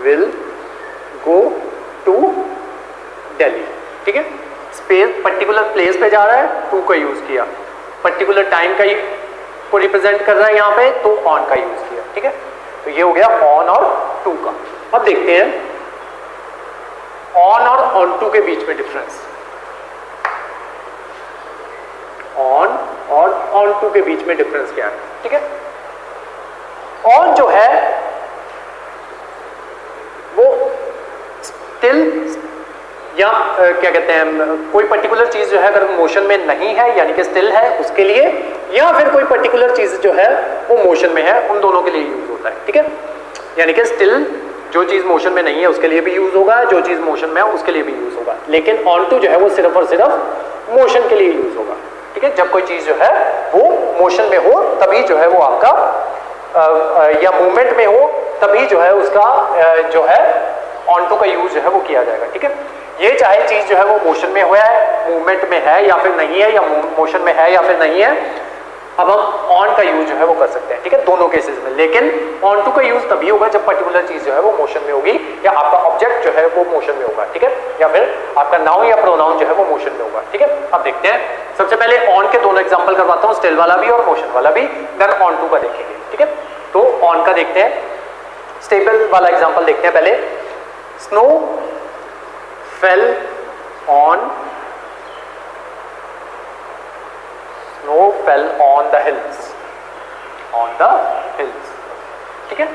will go to Delhi, ठीक है। स्पेस पर्टिकुलर प्लेस पे जा रहा है, टू का यूज किया, पर्टिकुलर टाइम का को रिप्रेजेंट कर रहा है यहाँ पे, तो ऑन का यूज किया, ठीक है। तो ये हो गया ऑन और टू का। अब देखते हैं ऑन और ऑन टू के बीच में डिफरेंस। ऑन और ऑन टू के बीच में डिफरेंस क्या है, ठीक है। ऑन जो है वो स्टिल, या क्या कहते हैं, कोई पर्टिकुलर चीज जो है अगर मोशन में नहीं है यानी कि स्टिल है उसके लिए, या फिर कोई पर्टिकुलर चीज जो है वो मोशन में है, उन दोनों के लिए यूज होता है, ठीक है। यानी कि स्टिल जो चीज मोशन में नहीं है उसके लिए भी यूज होगा, जो चीज मोशन में है उसके लिए भी यूज होगा, लेकिन ऑन टू जो है वो सिर्फ और सिर्फ मोशन के लिए यूज होगा, ठीक है। जब कोई चीज जो है वो मोशन में हो तभी जो है वो आपका या मूवमेंट में हो तभी जो है उसका जो है ऑन टू का यूज जो है वो किया जाएगा, ठीक है। ये चाहे चीज जो है वो मोशन में हुआ है, मूवमेंट में है या फिर नहीं है, या मोशन में है या फिर नहीं है, अब हम ऑन का यूज जो है वो कर सकते हैं, ठीक है, दोनों केसेस में। लेकिन ऑन टू का यूज तभी होगा जब पर्टिकुलर चीज जो है वो मोशन में होगी, या आपका ऑब्जेक्ट जो है वो मोशन में होगा, ठीक है, या फिर आपका नाउन या प्रोनाउन जो है वो मोशन में होगा, ठीक है। अब देखते हैं, सबसे पहले ऑन के दोनों एग्जांपल करवाता हूं, स्टिल वाला भी और मोशन वाला भी, देन ऑन टू का देखेंगे, ठीक है। तो ऑन का देखते हैं, स्टेबल वाला एग्जांपल देखते हैं पहले। Snow fell on, snow fell on the hills, on the hills, ठीक है।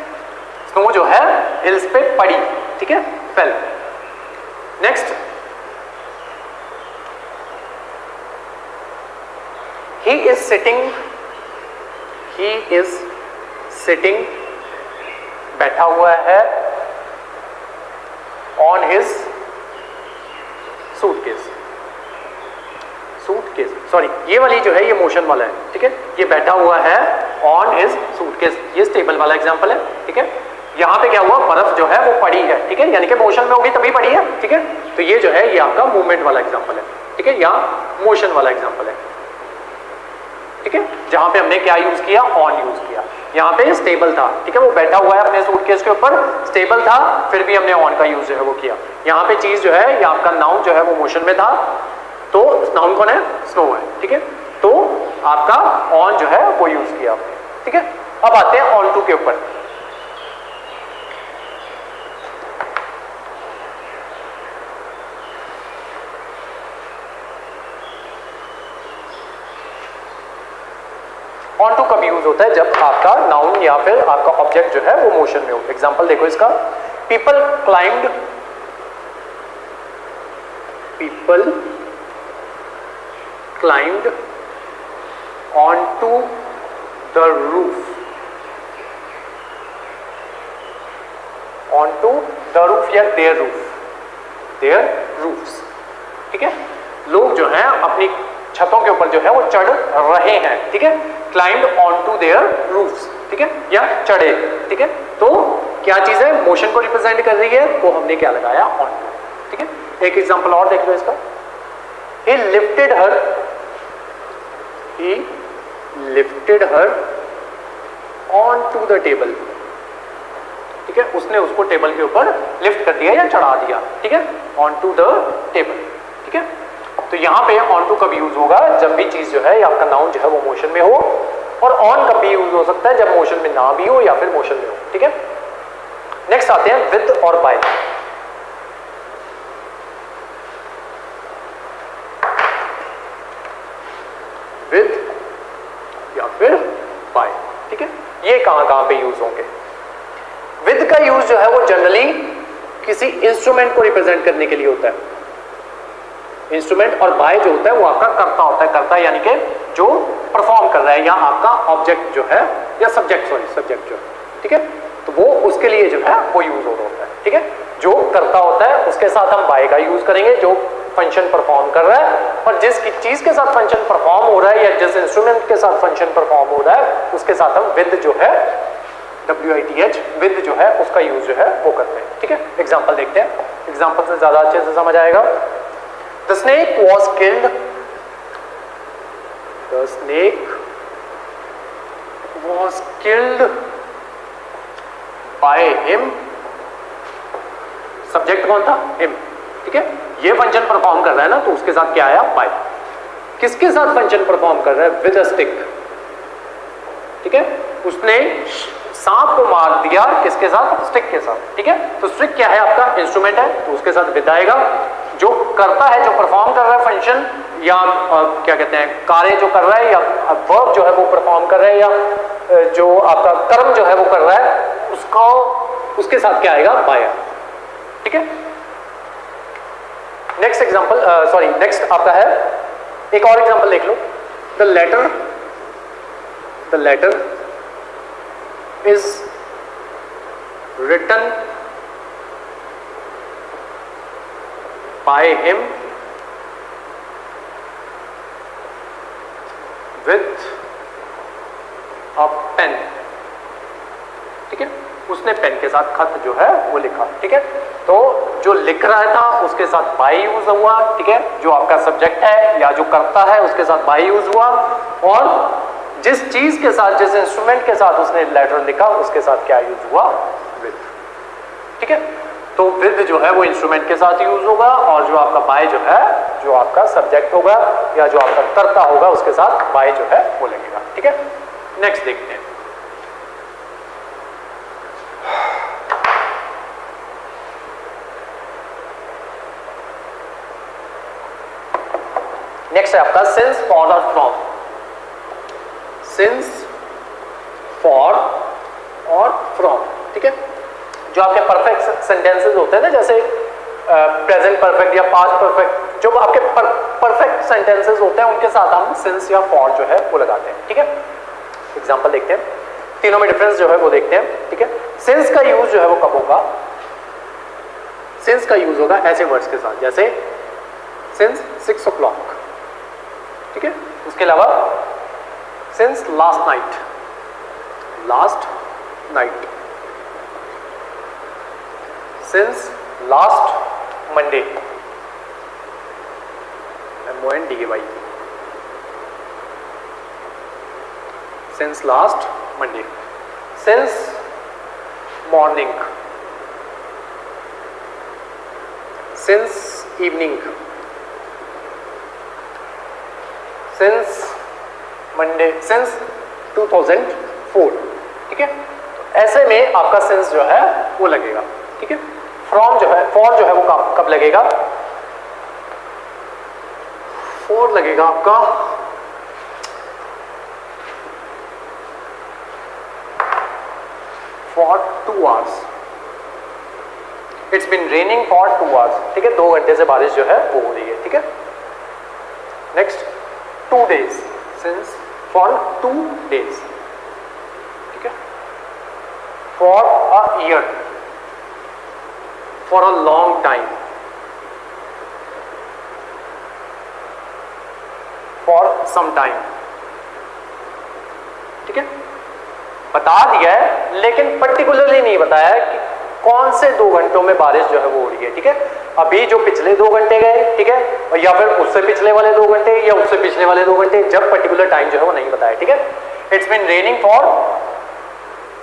स्नो जो है हिल्स पे पड़ी, ठीक है, fail. Next, he is sitting, he is sitting, बैठा हुआ है, on his suitcase, suitcase, sorry ये वाली जो है ये मोशन वाला है, ठीक है, ये बैठा हुआ है ऑन हिज सूटकेस, ये स्टेबल वाला एग्जांपल है, ठीक है। यहां पे क्या हुआ, बर्फ जो है वो पड़ी है, ठीक है, यानी कि मोशन में होगी तभी पड़ी है, ठीक है। तो ये जो है ये आपका मूवमेंट वाला एग्जांपल है, ठीक है, यहां मोशन वाला एग्जांपल है, ठीक है, जहां पे हमने क्या यूज किया, ऑन यूज किया। यहां पे स्टेबल था, ठीक है, वो बैठा हुआ है अपने सूटकेस के ऊपर, स्टेबल था, फिर भी हमने ऑन का यूज जो है वो किया। यहां पे चीज जो है, या आपका नाउन जो है वो मोशन में था, तो नाउन कौन है, स्नो है, ठीक है, तो आपका ऑन जो है वो यूज किया आपने, ठीक है। अब आते हैं ऑन टू के ऊपर। ऑन टू कब यूज होता है, जब आपका नाउन या फिर आपका ऑब्जेक्ट जो है वो मोशन में हो। एग्जांपल देखो इसका, people climbed, people climbed onto the roof, onto the roof या their roof, their roofs, ठीक है। लोग जो हैं अपनी छतों के ऊपर जो है वो चढ़ रहे हैं, ठीक है, climbed onto their roofs, ठीक है, या चढ़े, ठीक है। तो क्या चीज है, मोशन को रिप्रेजेंट कर रही है, तो हमने क्या लगाया, onto, ठीक है। एक एग्जांपल और देख लो इसका, he lifted her, he lifted her onto the table, ठीक है, उसने उसको टेबल के ऊपर लिफ्ट कर दिया या चढ़ा दिया, ठीक है, onto the table, ठीक है। तो यहां पे onto कब यूज होगा, जब भी चीज जो है या आपका नाउन जो है वो मोशन में हो, और on कब भी यूज हो सकता है, जब मोशन में ना भी हो या फिर मोशन में हो, ठीक है। नेक्स्ट आते हैं विद और बाय। विद या फिर बाय, ठीक है, ये कहां पे यूज होंगे। विद का यूज जो है वो जनरली किसी इंस्ट्रूमेंट को रिप्रेजेंट करने के लिए होता है, इंस्ट्रूमेंट, और बाय जो होता है वो आपका कर्ता होता है, कर्ता यानी कि जो परफॉर्म कर रहा है, या आपका ऑब्जेक्ट जो है, या सब्जेक्ट, सॉरी सब्जेक्ट जो, ठीक है, तो वो उसके लिए जो है वो यूज हो रहा होता है, ठीक है। जो कर्ता होता है उसके साथ हम बाय का यूज करेंगे, जो फंक्शन परफॉर्म कर रहा है, और जिस चीज के साथ फंक्शन परफॉर्म हो रहा है या जिस इंस्ट्रूमेंट के साथ फंक्शन परफॉर्म हो रहा है उसके साथ हम विद जो है, WITH, विद जो है उसका यूज जो है वो करते हैं, ठीक है। एग्जांपल देखते हैं, एग्जांपल से ज्यादा अच्छे से समझ आएगा। The snake was killed, the snake was killed by him, subject कौन था, हिम, ठीक है, ये फंक्शन परफॉर्म कर रहा है ना, तो उसके साथ क्या आया, बाय। किसके साथ फंक्शन परफॉर्म कर रहा है, विद अ स्टिक, ठीक है, उसने सांप को मार दिया, किसके साथ, स्टिक के साथ, ठीक है। तो स्टिक क्या है, आपका इंस्ट्रूमेंट है, तो उसके साथ विद आएगा। जो करता है, जो परफॉर्म कर रहा है फंक्शन, या क्या कहते हैं, कार्य जो कर रहा है, या वर्ब जो है वो परफॉर्म कर रहा है, या जो आपका कर्म जो है वो कर रहा है, उसको उसके साथ क्या आएगा, बाय, ठीक है। नेक्स्ट एग्जांपल, सॉरी नेक्स्ट आपका है, एक और एग्जांपल देख लो। The letter is written by him with a pen, ठीक है, उसने पेन के साथ खत जो है वो लिखा, ठीक है। तो जो लिख रहा था उसके साथ बाय यूज हुआ, ठीक है। जो आपका सब्जेक्ट है या जो करता है उसके साथ बाय यूज हुआ, और जिस चीज के साथ, जिस इंस्ट्रूमेंट के साथ उसने लेटर लिखा उसके साथ क्या यूज हुआ, विद, ठीक है। तो विद जो है वो इंस्ट्रूमेंट के साथ यूज होगा, और जो आपका बाय जो है, जो आपका सब्जेक्ट होगा या जो आपका कर्ता होगा उसके साथ बाय जो है वो लगेगा, ठीक है। नेक्स्ट देखते हैं। नेक्स्ट है आपका सिंस, फॉर और फ्रॉम। सिंस, फॉर और फ्रॉम, ठीक है। जो आपके परफेक्ट सेंटेंसेस होते हैं ना, जैसे प्रेजेंट परफेक्ट या पास्ट परफेक्ट, जो आपके परफेक्ट सेंटेंसेस होते हैं उनके साथ हम सिंस या फॉर जो है वो लगाते हैं, ठीक है। एग्जांपल देखते हैं, तीनों में डिफरेंस जो है वो देखते हैं, ठीक है। सिंस का यूज जो है वो कब होगा, सिंस का यूज होगा ऐसे वर्ड्स के साथ, जैसे सिंस 6 o'clock, ठीक है। उसके अलावा since last night, last night, since last Monday, MONDAY, since last Monday, since morning, since evening, since Monday, since 2004, ठीक है। ऐसे में आपका सिंस जो है वो लगेगा, ठीक है। फ्रॉम जो है, फॉर जो है वो कब लगेगा, फॉर लगेगा आपका for 2 hours, it's been raining for 2 hours, ठीक है। 2 घंटे से बारिश जो है वो हो रही है, ठीक है। Next 2 days, since for 2 days, ठीक है। For a year, for a long time, for some time, ठीक है। बता दिया है लेकिन पर्टिकुलरली नहीं बताया है कि कौन से 2 घंटों में बारिश जो है वो हो रही है, ठीक है। अभी जो पिछले 2 घंटे गए, ठीक है, या फिर उससे पिछले वाले 2 घंटे या उससे पिछले वाले 2 घंटे, जब पर्टिकुलर टाइम जो है वो नहीं बताया, ठीक है। It's been raining for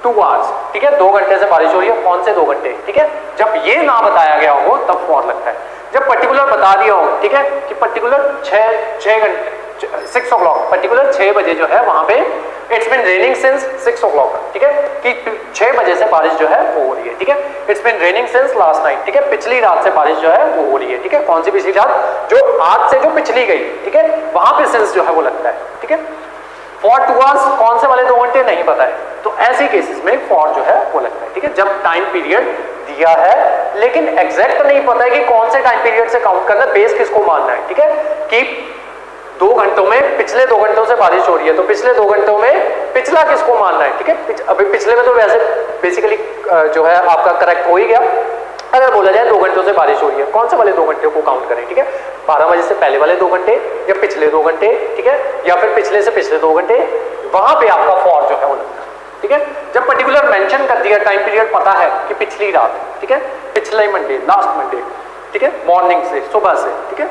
2 hours, ठीक है। 2 घंटे से बारिश हो रही है, कौन से 2 घंटे, ठीक है। जब ये ना बताया गया हो तब फॉर लगता है। जब पर्टिकुलर बता दिया हो, ठीक है, कि पर्टिकुलर 6 घंटे, 6 o'clock, पर्टिकुलर 6 बजे जो है वहां पे it's been raining since 6 o'clock, ठीक है, कि 6 बजे से बारिश जो है वो हो रही है, ठीक है। It's been raining since last night, ठीक है, पिछली रात से बारिश जो है वो हो रही है, ठीक है। कौन सी पिछली रात, जो आज से जो पिछली गई, ठीक है, वहां पे सिंस जो है वो लगता है, ठीक है। फॉर 2 hours, कौन से वाले 2 घंटे नहीं पता है, तो ऐसे केसेस में फॉर जो है वो लगता है, ठीक है। जब टाइम पीरियड दिया है लेकिन एग्जैक्ट नहीं पता है कि कौन से टाइम पीरियड से काउंट करना है, बेस किसको मानना है, ठीक है। कि 2 घंटों में पिछले 2 घंटों से बारिश हो रही है, तो पिछले 2 घंटों में पिछला किसको मानना है, ठीक है। अभी पिछले में तो वैसे बेसिकली जो है आपका करेक्ट हो ही गया। अगर बोला जाए 2 घंटों से बारिश हो रही है, कौन से वाले 2 घंटे को काउंट करें, ठीक है। 12 बजे से पहले वाले 2 घंटे या पिछले 2 घंटे, ठीक है, या फिर पिछले से पिछले 2 घंटे, वहां पे आपका फॉर जो है वो लगता है, ठीक है। जब पर्टिकुलर मेंशन कर दिया, टाइम पीरियड पता है कि पिछली रात, ठीक है, पिछले मंडे, लास्ट मंडे, ठीक है, मॉर्निंग से, सुबह से, ठीक है,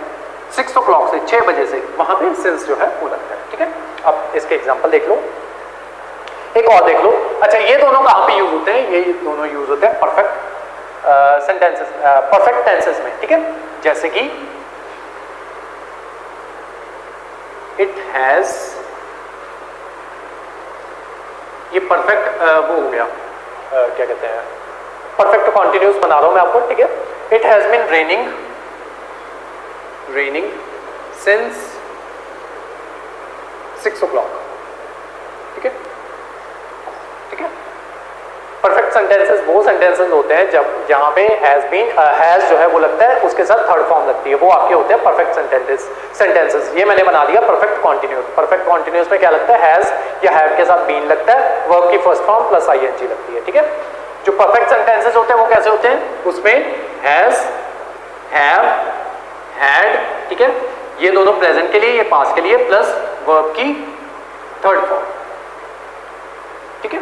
6 o'clock से, 6 बजे से, वहां पे सिंस जो है वो लगता है, ठीक है। अब इसके एग्जांपल देख लो, एक और देख लो। अच्छा, ये दोनों कहां पे यूज होते हैं, ये दोनों यूज होते हैं परफेक्ट सेंटेंसेस, परफेक्ट टेंसेस में, ठीक है। जैसे कि इट हैज, ये परफेक्ट वो हो गया, क्या कहते हैं, परफेक्ट कॉन्टिन्यूस बना रहा हूं मैं आपको, ठीक है। It has been raining since 6 o'clock, ठीक है, ठीक है। परफेक्ट सेंटेंसेस वो सेंटेंसेस होते हैं जब जहां पे हैज बीन, हैज जो है वो लगता है, उसके साथ थर्ड फॉर्म लगती है, वो आपके होते हैं परफेक्ट सेंटेंसेस। ये मैंने बना दिया परफेक्ट कॉन्टिन्यूस। परफेक्ट कॉन्टिन्यूस में क्या लगता है, हैज या हैव के साथ बीन लगता है, वर्ब की फर्स्ट फॉर्म प्लस आईएनजी लगती है, ठीक है। जो परफेक्ट सेंटेंसेस होते हैं वो कैसे होते हैं, उसमें हैज, हैव, हैड, ठीक है, ये दोनों प्रेजेंट के लिए, ये पास्ट के लिए, प्लस वर्ब की थर्ड फॉर्म, ठीक है।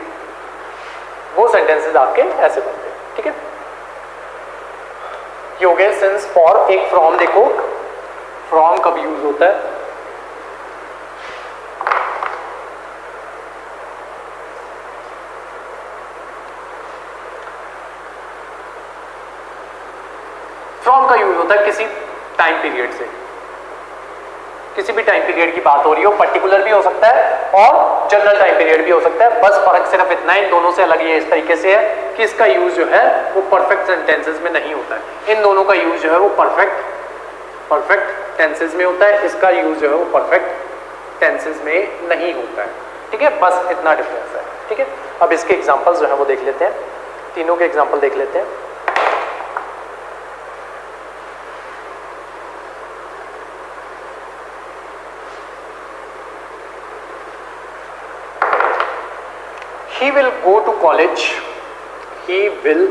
वो सेंटेंसेस आपके ऐसे बनते हैं। ठीक है। ये हो गए सिंस, फॉर। एक फ्रॉम देखो, फ्रॉम कब यूज होता है? फ्रॉम का यूज होता है किसी टाइम पीरियड से, किसी भी टाइम पीरियड की बात हो रही हो, पर्टिकुलर भी हो सकता है और जनरल टाइम पीरियड भी हो सकता है। बस फर्क सिर्फ इतना है इन दोनों से अलग ये इस तरीके से है कि इसका यूज जो है वो परफेक्ट सेंटेंसेस में नहीं होता है। इन दोनों का यूज जो है वो परफेक्ट टेंसेस में होता है, इसका यूज जो है वो परफेक्ट टेंसेस में नहीं होता है। ठीक है, बस इतना डिफरेंस है। ठीक है, अब इसके एग्जांपल्स जो है वो देख लेते हैं, तीनों के एग्जांपल देख लेते हैं। He will go to college. He will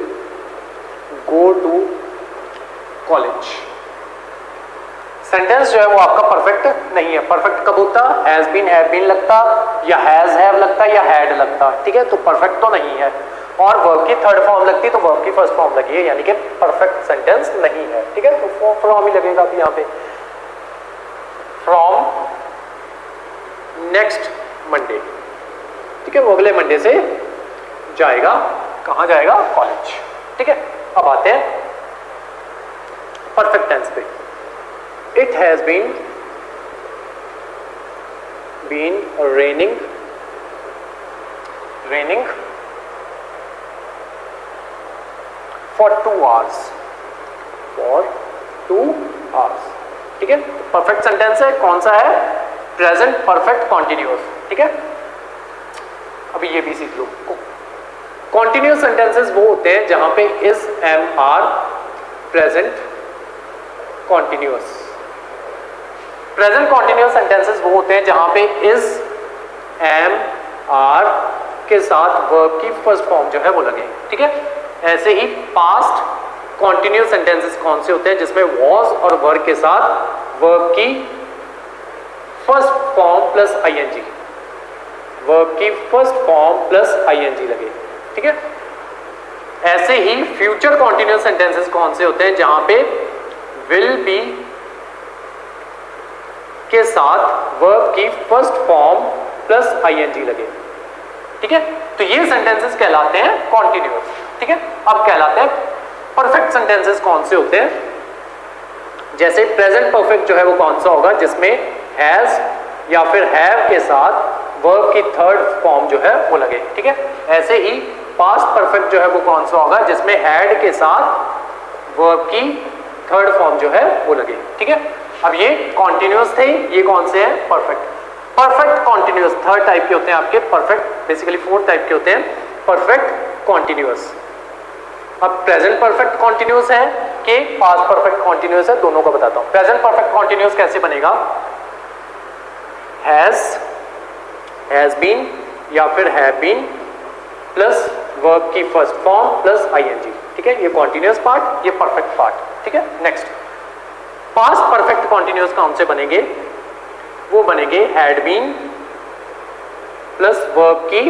go to college. Sentence जो है वो आपका परफेक्ट नहीं है। परफेक्ट कब होता? हैज बीन, हैव बीन लगता, या हैज हैव लगता, या हैड लगता। ठीक है, तो परफेक्ट तो नहीं है। और वर्ब की थर्ड फॉर्म लगती तो वर्ब की फर्स्ट फॉर्म लगी है, यानी कि परफेक्ट सेंटेंस नहीं है। ठीक है, तो फ्रॉम ही लगेगा अभी यहाँ पे। फ्रॉम नेक्स्ट मंडे, ठीक है, वो अगले मंडे से जाएगा। कहां जाएगा? कॉलेज। ठीक है, अब आते हैं परफेक्ट टेंस पे। It has been raining for 2 hours। ठीक है, परफेक्ट सेंटेंस है, कौन सा है? Present perfect continuous. ठीक है, अभी ये भी सीख लो। कॉन्टिन्यूअस सेंटेंसेस वो होते हैं जहां पे is, am, are present continuous. Present continuous sentences वो होते हैं जहां पे इज, एम, आर के साथ वर्ब की फर्स्ट फॉर्म जो है वो लगे। ठीक है, ऐसे ही पास्ट कॉन्टिन्यूअस सेंटेंसेस कौन से होते हैं? जिसमें वॉज और वर के साथ वर्ब की first form plus ING, verb की फर्स्ट फॉर्म प्लस आईएनजी लगे। ठीक है, ऐसे ही फ्यूचर कॉन्टिन्यूअस सेंटेंसेस कौन से होते हैं? जहां पे विल बी के साथ वर्ब की फर्स्ट फॉर्म प्लस आईएनजी लगे। ठीक है, तो ये सेंटेंसेस कहलाते हैं कॉन्टिन्यूअस। ठीक है, अब कहलाते हैं परफेक्ट सेंटेंसेस कौन से होते हैं? जैसे प्रेजेंट परफेक्ट जो है वो कौन सा होगा? जिसमें हैज या फिर हैव के साथ वर्ब की थर्ड फॉर्म जो है वो लगे। ठीक है, ऐसे ही पास्ट परफेक्ट जो है वो कौन सा होगा? जिसमें हैड के साथ वर्ब की थर्ड फॉर्म जो है वो लगे। ठीक है, अब ये कॉन्टिन्यूअस थे, ये कौन से हैं? Perfect. Perfect continuous third type के होते हैं आपके। परफेक्ट बेसिकली 4 टाइप के होते हैं। Perfect continuous. अब प्रेजेंट परफेक्ट कॉन्टिन्यूअस है कि पास्ट परफेक्ट कॉन्टिन्यूअस है, दोनों का बताता हूं। प्रेजेंट परफेक्ट कॉन्टिन्यूअस कैसे बनेगा? हैज बीन या फिर हैव बीन प्लस वर्ब की फर्स्ट फॉर्म प्लस आईएनजी। ठीक है, ये कॉन्टिन्यूअस पार्ट, ये परफेक्ट पार्ट। ठीक है, नेक्स्ट पास्ट परफेक्ट कॉन्टिन्यूअस कौन से बनेंगे? वो बनेंगे हैड बीन प्लस वर्ब की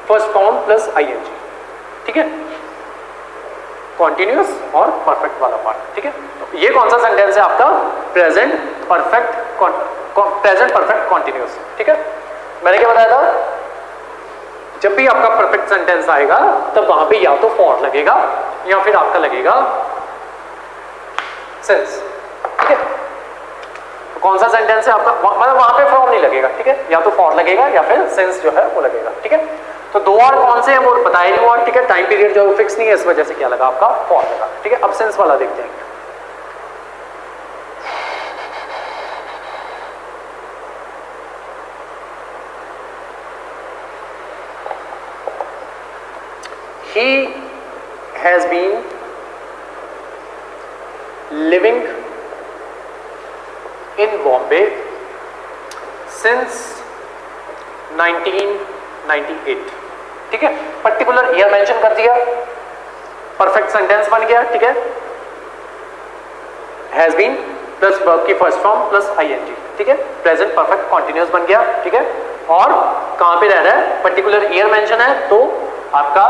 फर्स्ट फॉर्म प्लस आईएनजी। ठीक है, कॉन्टिन्यूअस और परफेक्ट वाला पार्ट। ठीक है, तो ये कौन सा सेंटेंस है आपका? Present perfect continuous. ठीक है, मैंने क्या बताया था? जब भी आपका परफेक्ट सेंटेंस आएगा तब वहां पे या तो फॉर लगेगा या फिर आपका लगेगा सिंस। ठीक है, तो कौन सा सेंटेंस है आपका? मतलब वहां पे फ्रॉम नहीं लगेगा। ठीक है, या तो फॉर लगेगा या फिर सिंस जो है वो लगेगा। ठीक है, तो 2 और कौन से हैं वो बताए नहीं और। ठीक है, टाइम पीरियड जो फिक्स नहीं है, इस वजह से क्या लगा आपका? फॉर लगा। ठीक है, अब सिंस वाला देखते हैं। He has been living in Bombay since 1998। ठीक है, पर्टिकुलर ईयर मेंशन कर दिया, परफेक्ट सेंटेंस बन गया। ठीक है, हैज बीन प्लस वर्ब की फर्स्ट फॉर्म प्लस आईएनजी। ठीक है, प्रेजेंट परफेक्ट कॉन्टिन्यूअस बन गया। ठीक है, और कहां पे रह रहा है? पर्टिकुलर ईयर मेंशन है तो आपका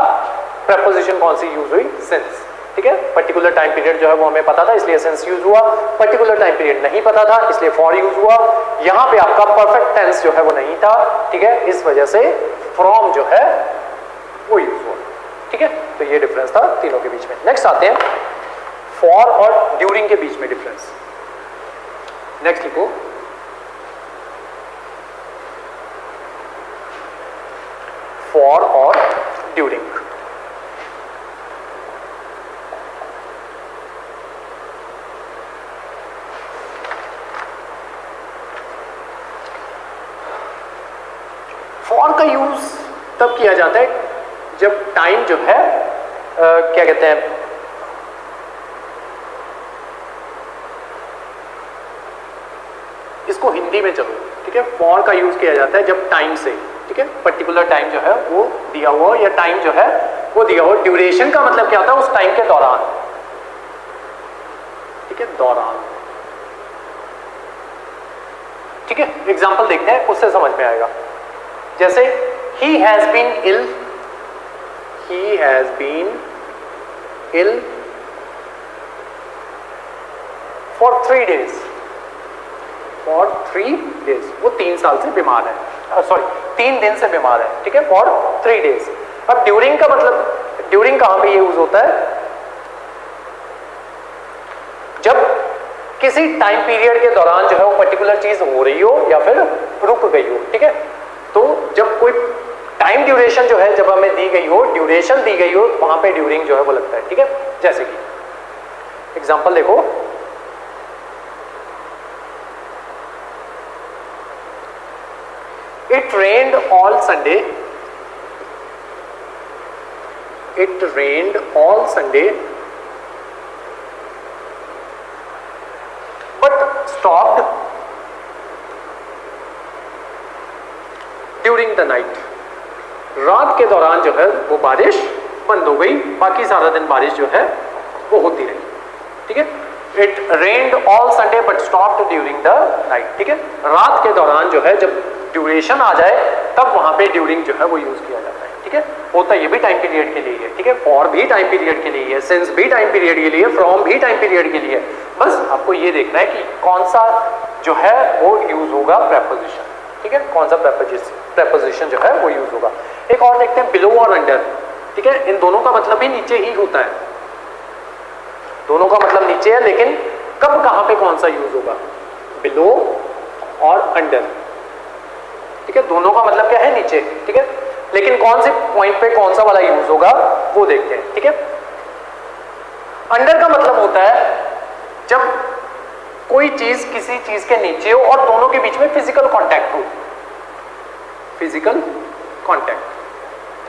प्रेपोजिशन कौन सी यूज हुई? सिंस। ठीक है, पर्टिकुलर टाइम पीरियड जो है वो हमें पता था इसलिए सिंस यूज हुआ, पर्टिकुलर टाइम पीरियड नहीं पता था इसलिए फॉर यूज हुआ। यहां पे आपका परफेक्ट टेंस जो है वो नहीं था, ठीक है, इस वजह से फ्रॉम जो है वो यूज हुआ। ठीक है, तो ये डिफरेंस था तीनों के बीच में। नेक्स्ट आते हैं फॉर और ड्यूरिंग के बीच में डिफरेंस। नेक्स्ट लिखो फॉर और ड्यूरिंग। फॉर का यूज तब किया जाता है जब टाइम जो है क्या कहते हैं, इसको हिंदी में चलो, ठीक है, फॉर का यूज किया जाता है जब टाइम से, ठीक है, पर्टिकुलर टाइम जो है वो दिया हुआ या टाइम जो है वो दिया हुआ। ड्यूरेशन का मतलब क्या होता है? उस टाइम के दौरान, ठीक है, दौरान। ठीक है, एग्जांपल देखते हैं, उससे समझ में आएगा। जैसे he has been ill, he has been ill for 3 days, for 3 days, वो 3 साल से बीमार है, सॉरी 3 दिन से बीमार है, ठीक है, for 3 days। अब ड्यूरिंग का मतलब, ड्यूरिंग कहां पे यूज होता है? जब किसी टाइम पीरियड के दौरान जो है वो पर्टिकुलर चीज हो रही हो या फिर रुक गई हो, ठीक है, तो जब कोई टाइम ड्यूरेशन जो है जब हमें दी गई हो, ड्यूरेशन दी गई हो, वहां पे ड्यूरिंग जो है वो लगता है। ठीक है, जैसे कि एग्जांपल देखो, it rained all Sunday, it rained all Sunday but stopped during the night. रात के दौरान जो है वो बारिश बंद हो गई, बाकी सारा दिन बारिश जो है वो होती रही। ठीक है, it rained all Sunday but stopped during the night. ठीक है, रात के दौरान जो है जब ड्यूरेशन आ जाए तब वहां पे ड्यूरिंग जो है वो यूज किया जाता है। ठीक है, होता ये भी टाइम पीरियड के लिए है। ठीक है, फॉर भी टाइम पीरियड के लिए है, सिंस भी टाइम पीरियड के लिए, फ्रॉम भी टाइम पीरियड के लिए। बस आपको ये देखना है कि कौन सा जो है वो यूज होगा प्रेपोजिशन। ठीक है, कौन सा प्रेपोजिशन जो है वो यूज होगा। एक और देखते हैं, बिलो और अंडर। ठीक है, इन दोनों का मतलब भी नीचे ही होता है, दोनों का मतलब नीचे है, लेकिन कब कहां पे कौन सा यूज होगा? बिलो और अंडर। ठीक है, दोनों का मतलब क्या है? नीचे। ठीक है, लेकिन कौन से पॉइंट पे कौन सा वाला यूज होगा वो देखते हैं। ठीक है, अंडर का मतलब होता है जब कोई चीज किसी चीज के नीचे हो और दोनों के बीच में फिजिकल कांटेक्ट हो, फिजिकल कांटेक्ट,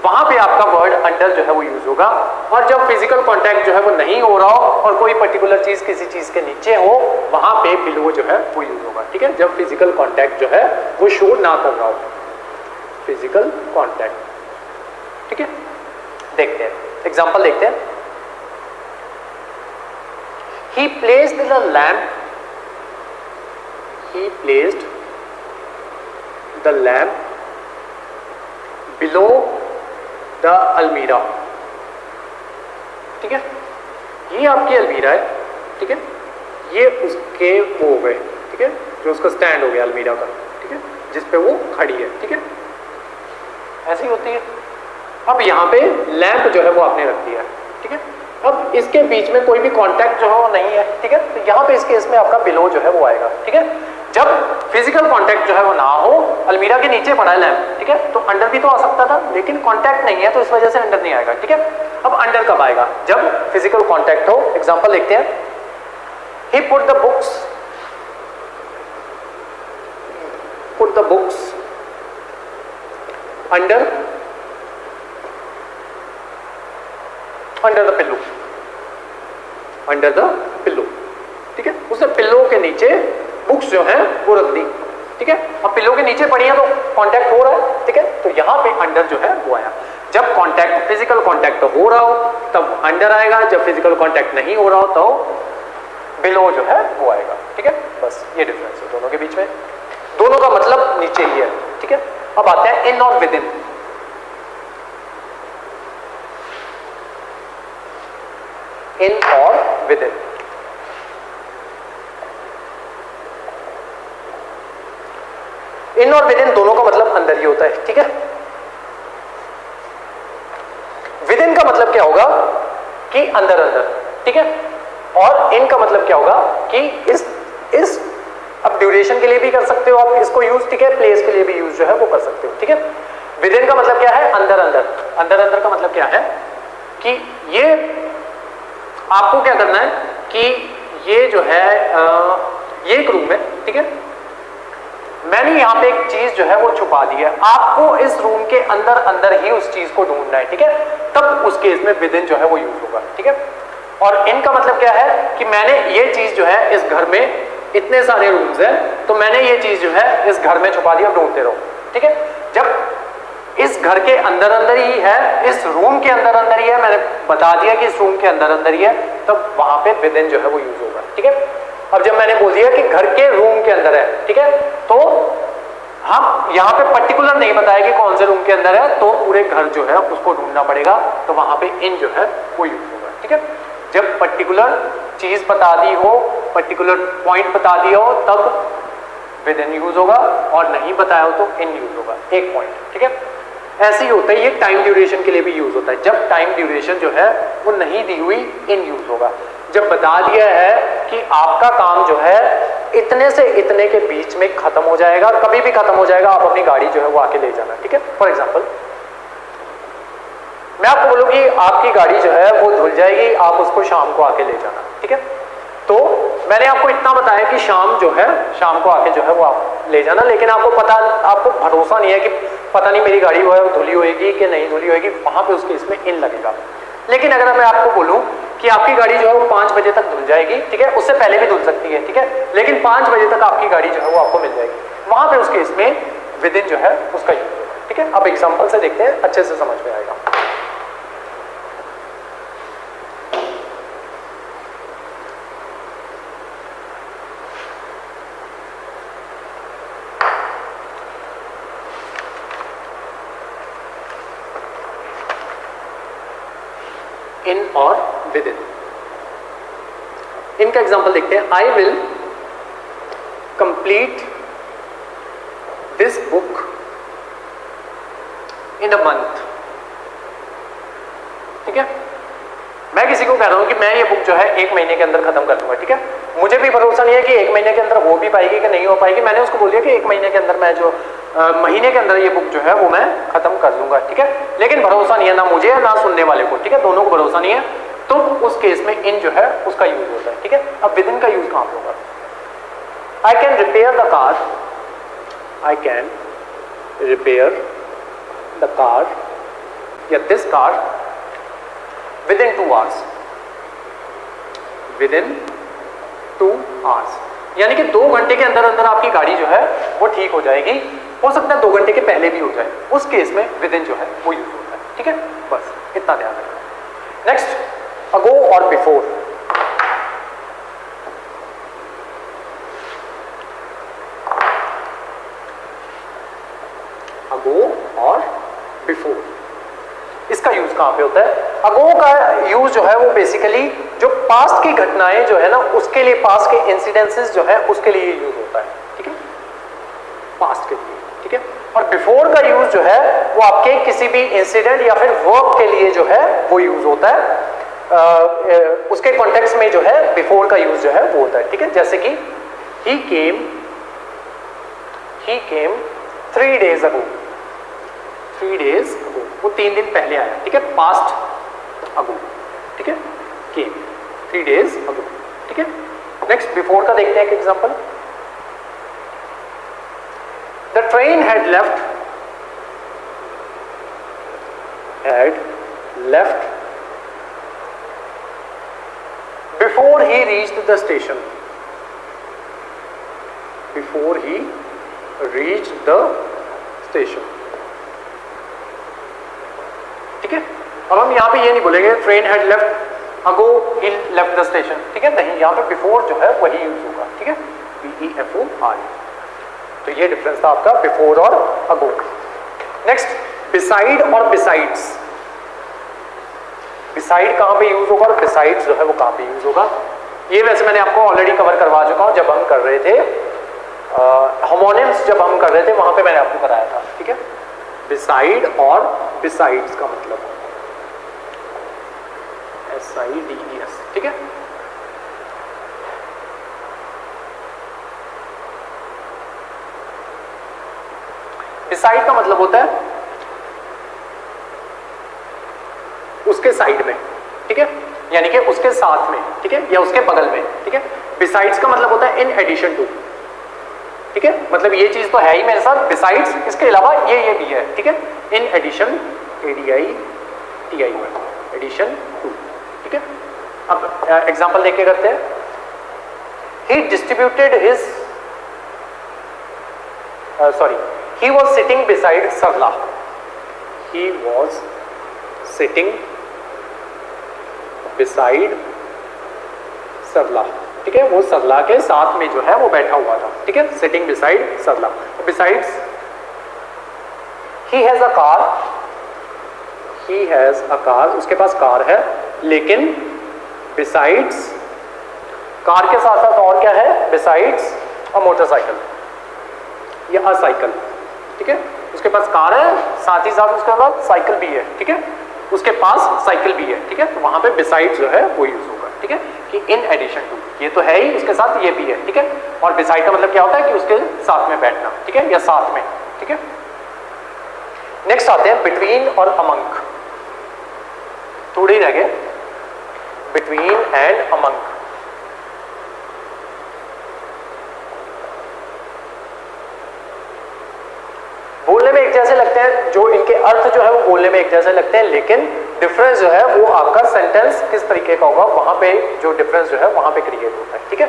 वहां पे आपका वर्ड अंडर जो है वो यूज होगा। और जब फिजिकल कांटेक्ट जो है वो नहीं हो रहा हो और कोई पर्टिकुलर चीज किसी चीज के नीचे हो, वहां पे बिलो जो है वो यूज होगा। ठीक है, जब फिजिकल कांटेक्ट जो है वो शो ना कर रहा हो, फिजिकल कांटेक्ट। ठीक है, देखते हैं एग्जांपल देखते हैं। He placed the lamp, he placed the lamp below the almirah। ठीक है, ये आपकी अलमीरा है। ठीक है, ये उसके वो हो गए। ठीक है, जो उसका स्टैंड हो गया अलमीरा का। ठीक है, जिसपे वो खड़ी है। ठीक है, ऐसी होती है। अब यहाँ पे लैंप जो है वो आपने रख दिया है। ठीक है, अब इसके बीच में कोई भी कांटेक्ट जो है वो नहीं है। ठीक है, तो यहाँ पे इस केस में आपका बिलो जो है वो आएगा। ठीक है, जब फिजिकल कांटेक्ट जो है वो ना हो, अलमीरा के नीचे पड़ा है लैंप, ठीक है, तो अंडर भी तो आ सकता था, लेकिन कांटेक्ट नहीं है तो इस वजह से अंडर नहीं आएगा। ठीक है, अब अंडर कब आएगा? जब फिजिकल कांटेक्ट हो। एग्जांपल देखते हैं, he put the books, put the books under the pillow, under the pillow. ठीक है, उसने पिल्लो के नीचे बुक्स जो है वो रख दी। ठीक है, अब पिल्लो के नीचे पड़ी है तो कांटेक्ट हो रहा है। ठीक है, तो यहां पे अंडर जो है वो आया। जब कांटेक्ट फिजिकल कांटेक्ट हो रहा हो तब अंडर आएगा, जब फिजिकल कांटेक्ट नहीं हो रहा हो तो बिलो जो है वो आएगा। ठीक है, बस ये डिफरेंस है दोनों के बीच में, दोनों का मतलब नीचे ही है। ठीक है, अब आते हैं इन और विद इन। With in. इन और विद इन दोनों का मतलब अंदर ही होता है, ठीक है। विद इन का मतलब क्या होगा कि अंदर अंदर, ठीक है। और इन का मतलब क्या होगा कि इस अब ड्यूरेशन के लिए भी कर सकते हो आप इसको यूज, ठीक है। प्लेस के लिए भी यूज जो है वो कर सकते हो, ठीक है। विद इन का मतलब क्या है, अंदर अंदर। अंदर अंदर का मतलब क्या है कि ये आपको क्या करना है कि ये जो है ये एक रूम है, ठीक है। मैंने यहां पे एक चीज जो है वो छुपा दी है, आपको इस रूम के अंदर अंदर ही उस चीज को ढूंढना है, ठीक है। तब उस केस में विद इन जो है वो यूज होगा, ठीक है। और इन का मतलब क्या है कि मैंने ये चीज जो है इस घर में इतने सारे रूम्स हैं तो मैंने ये चीज जो है इस घर में छुपा दी, अब ढूंढते रहो, ठीक है। जब इस घर के अंदर अंदर ही है, इस रूम के अंदर अंदर ही है, मैंने बता दिया कि इस रूम के अंदर अंदर ही है, तब वहां पे विद इन जो है वो यूज होगा, ठीक है। अब जब मैंने बोल दिया कि घर के रूम के अंदर है, ठीक है, तो हम यहां पे पर्टिकुलर नहीं बताया कि कौन से रूम के अंदर है, तो पूरे घर जो है उसको ढूंढना पड़ेगा, तो वहां पे इन जो है वो यूज होगा, ठीक है। जब पर्टिकुलर चीज बता दी हो, पर्टिकुलर पॉइंट बता दिया हो, तब विद इन यूज होगा, और नहीं बताया हो तो इन यूज होगा, एक पॉइंट, ठीक है। ऐसे ही होता है, ये टाइम ड्यूरेशन के लिए भी यूज होता है। जब टाइम ड्यूरेशन जो है वो नहीं दी हुई, इन यूज होगा। जब बता दिया है कि आपका काम जो है इतने से इतने के बीच में खत्म हो जाएगा, कभी भी खत्म हो जाएगा, आप अपनी गाड़ी जो है वो आके ले जाना, ठीक है। फॉर एग्जाम्पल मैं आपको बोलूं कि आपकी गाड़ी जो है वो धुल जाएगी, आप उसको शाम को आके ले जाना, ठीक है। तो मैंने आपको इतना बताया कि शाम जो है, शाम को आके जो है वो आप ले जाना, लेकिन आपको भरोसा नहीं है कि पता नहीं मेरी गाड़ी वो है धुली होएगी कि नहीं धुली होएगी, वहां पे उसके इसमें इन लगेगा। लेकिन अगर मैं आपको बोलूं कि आपकी गाड़ी जो है वो 5 बजे तक धुल जाएगी, ठीक है, उससे पहले भी धुल सकती है, ठीक है, लेकिन 5 बजे तक आपकी गाड़ी जो है वो आपको मिल जाएगी, वहां पे उसके इसमें विद इन जो है उसका यूज होगा, ठीक है। अब एग्जाम्पल से देखते हैं, अच्छे से समझ में आएगा। इन और विद इन, इनका एग्जांपल देखते हैं। I will complete this book in a month, ठीक है। मैं किसी को कह रहा हूं कि मैं ये बुक जो है 1 महीने के अंदर खत्म कर दूंगा, ठीक है। मुझे भी भरोसा नहीं है कि 1 महीने के अंदर हो भी पाएगी कि नहीं हो पाएगी। मैंने उसको बोल दिया कि 1 महीने के अंदर मैं जो महीने के अंदर ये बुक जो है वो मैं खत्म कर दूंगा, ठीक है। लेकिन भरोसा नहीं है ना मुझे ना सुनने वाले को, ठीक है, दोनों को भरोसा नहीं है, तो उस केस में इन जो है उसका यूज होता है, ठीक है। अब विद इन का यूज कहां पे होगा? I can repair the car, I can repair the car या this car within 2 hours, within 2 hours, यानी कि 2 घंटे के अंदर अंदर आपकी गाड़ी जो है वो ठीक हो जाएगी। हो सकता है 2 घंटे के पहले भी हो जाए, उस केस में विद इन जो है वो यूज होता है, ठीक है। बस इतना ध्यान रखना। नेक्स्ट, अगो और बिफोर। अगो और बिफोर, इसका यूज कहां पे होता है? अगो का यूज जो है वो बेसिकली जो पास्ट की घटनाएं जो है ना उसके लिए, पास्ट के इंसिडेंसेस जो है उसके लिए यूज होता है, ठीक है, पास्ट के लिए, ठीक है। और बिफोर का यूज जो है वो आपके किसी भी इंसिडेंट या फिर वर्क के लिए जो है वो यूज होता है। उसके कॉन्टेक्स्ट में जो है बिफोर का यूज जो है वो होता है, ठीक है। जैसे कि he came 3 days ago, 3 days ago, वो 3 दिन पहले आया, ठीक है, पास्ट अगो, ठीक है, came 3 days ago, ठीक है। नेक्स्ट बिफोर का देखते हैं एक example. The train had left before he reached the station, before he reached the station, ठीक है। अब हम यहां पे ये नहीं बोलेंगे train had left ago he left the station, ठीक है, नहीं, यहां पे बिफोर जो है वही यूज होगा, ठीक है, BEFOR। तो ये डिफरेंस था आपका बिफोर और अगो। नेक्स्ट, बिसाइड और बिसाइड्स। बिसाइड कहाँ पे यूज होगा और बिसाइड्स जो है वो कहाँ पे यूज होगा। ये वैसे मैंने आपको ऑलरेडी कवर करवा चुका हूँ जब हम कर रहे थे होमोनिम्स, जब हम कर रहे थे वहां पे मैंने आपको कराया था, ठीक है। बिसाइड और बिसाइड्स का मतलब SIDES, ठीक है। बिसाइड का मतलब होता है उसके साइड में, ठीक है, यानी कि उसके साथ में, ठीक है, या उसके बगल में, ठीक है। बिसाइड्स का मतलब होता है इन एडिशन टू, ठीक है, मतलब ये चीज तो है ही मेरे साथ, बिसाइड्स इसके अलावा ये भी है, ठीक है। In addition, ADITI, addition to, ठीक है। अब एग्जांपल देख के करते हैं। He distributed his he was sitting beside Sarla. He was sitting beside Sarla, ठीक है, वो सरला के साथ में जो है वो बैठा हुआ था, ठीक है, sitting beside Sarla. Besides he has a car, he has a car, उसके पास कार है, लेकिन बिसाइड्स कार के साथ साथ और क्या है, बिसाइड्स अ मोटरसाइकिल या अ साइकिल, ठीक है, उसके पास कार है, साथ ही साथ उसके पास साइकिल भी है, ठीक है, उसके पास साइकिल भी है, ठीक है, तो वहां पे बिसाइड जो है वो यूज होगा, ठीक है, कि इन एडिशन टू, ये तो है ही, उसके साथ ये भी है, ठीक है, और बिसाइड का मतलब क्या होता है कि उसके साथ में बैठना, ठीक है, या साथ में, ठीक है। नेक्स्ट आते हैं बिटवीन और अमंग, थोड़े ही रह गए, बिटवीन एंड अमंग। बोलने में एक जैसे लगते हैं, जो इनके अर्थ जो है वो बोलने में एक जैसे लगते हैं, लेकिन डिफरेंस जो है वो आपका सेंटेंस किस तरीके का होगा, वहां पे जो डिफरेंस जो है वहां पे क्रिएट होता है, ठीक है।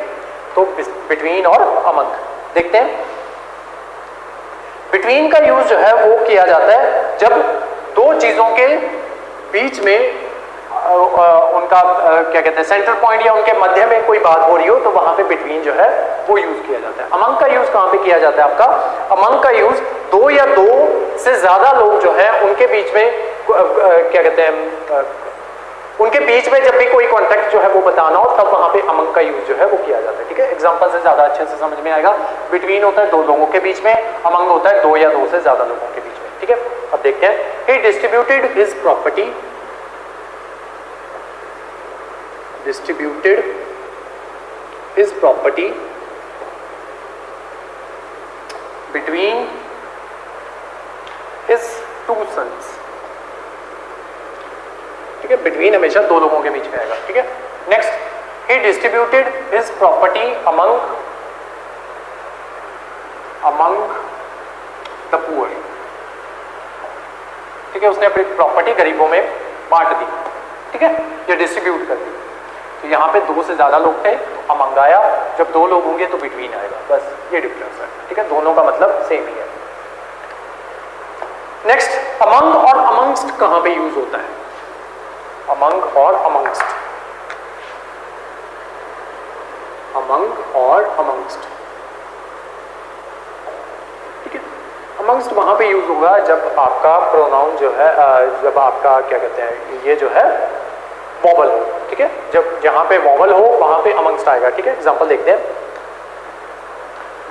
तो बिटवीन और अमंग देखते हैं। बिटवीन का यूज जो है वो किया जाता है जब दो चीजों के बीच में उनका क्या कहते हैं सेंटर पॉइंट या उनके मध्य में कोई बात हो रही हो, तो वहां पे बिटवीन जो है वो यूज किया जाता है। अमंग का यूज कहां पे किया जाता है आपका, अमंग का यूज दो या दो से ज्यादा लोग जो है उनके बीच में क्या कहते हैं उनके बीच में जब भी कोई कॉन्टेक्ट जो है वो बताना हो, तब वहां पे अमंग का यूज जो है वो किया जाता है, ठीक है। एग्जांपल से ज्यादा अच्छे से समझ में आएगा। बिटवीन होता है दो लोगों के बीच में, अमंग होता है दो या दो से ज्यादा लोगों के बीच में, ठीक है। अब देखते हैं, he distributed his property, distributed his property between his two sons, ठीक है, बिटवीन हमेशा दो लोगों के बीच में आएगा, ठीक है। Next, he distributed his property among the poor, ठीक है, उसने अपनी प्रॉपर्टी गरीबों में बांट दी, ठीक है, या डिस्ट्रीब्यूट कर दी। तो यहाँ पे दो से ज्यादा लोग थे, अमंग आया, जब दो लोग होंगे तो बिटवीन आएगा, बस ये डिफरेंस है, ठीक है, दोनों का मतलब सेम ही है। नेक्स्ट, अमंग और अमंगस्ट कहां पे यूज होता है, अमंग और अमंगस्ट, अमंग और अमंगस्ट, ठीक है। अमंगस्ट वहां पे यूज होगा जब आपका प्रोनाउन जो है जब आपका क्या कहते हैं ये जो है वॉवल हो, ठीक है, जब जहां पे वॉवल हो वहां पे अमंगस्ट आएगा, ठीक है। एग्जांपल देखते हैं,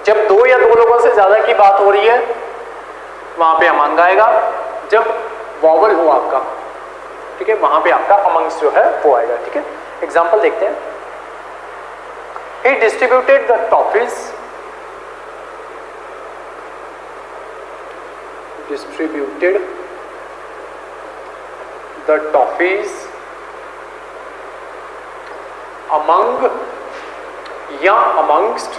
जब दो या दो लोगों से ज्यादा की बात हो रही है वहां पे अमंग आएगा, जब वॉवल हो आपका, ठीक है, वहां पे आपका अमंगस्ट जो है वो आएगा, ठीक है। एग्जांपल देखते हैं, he distributed the toffees, distributed the toffees among या amongst,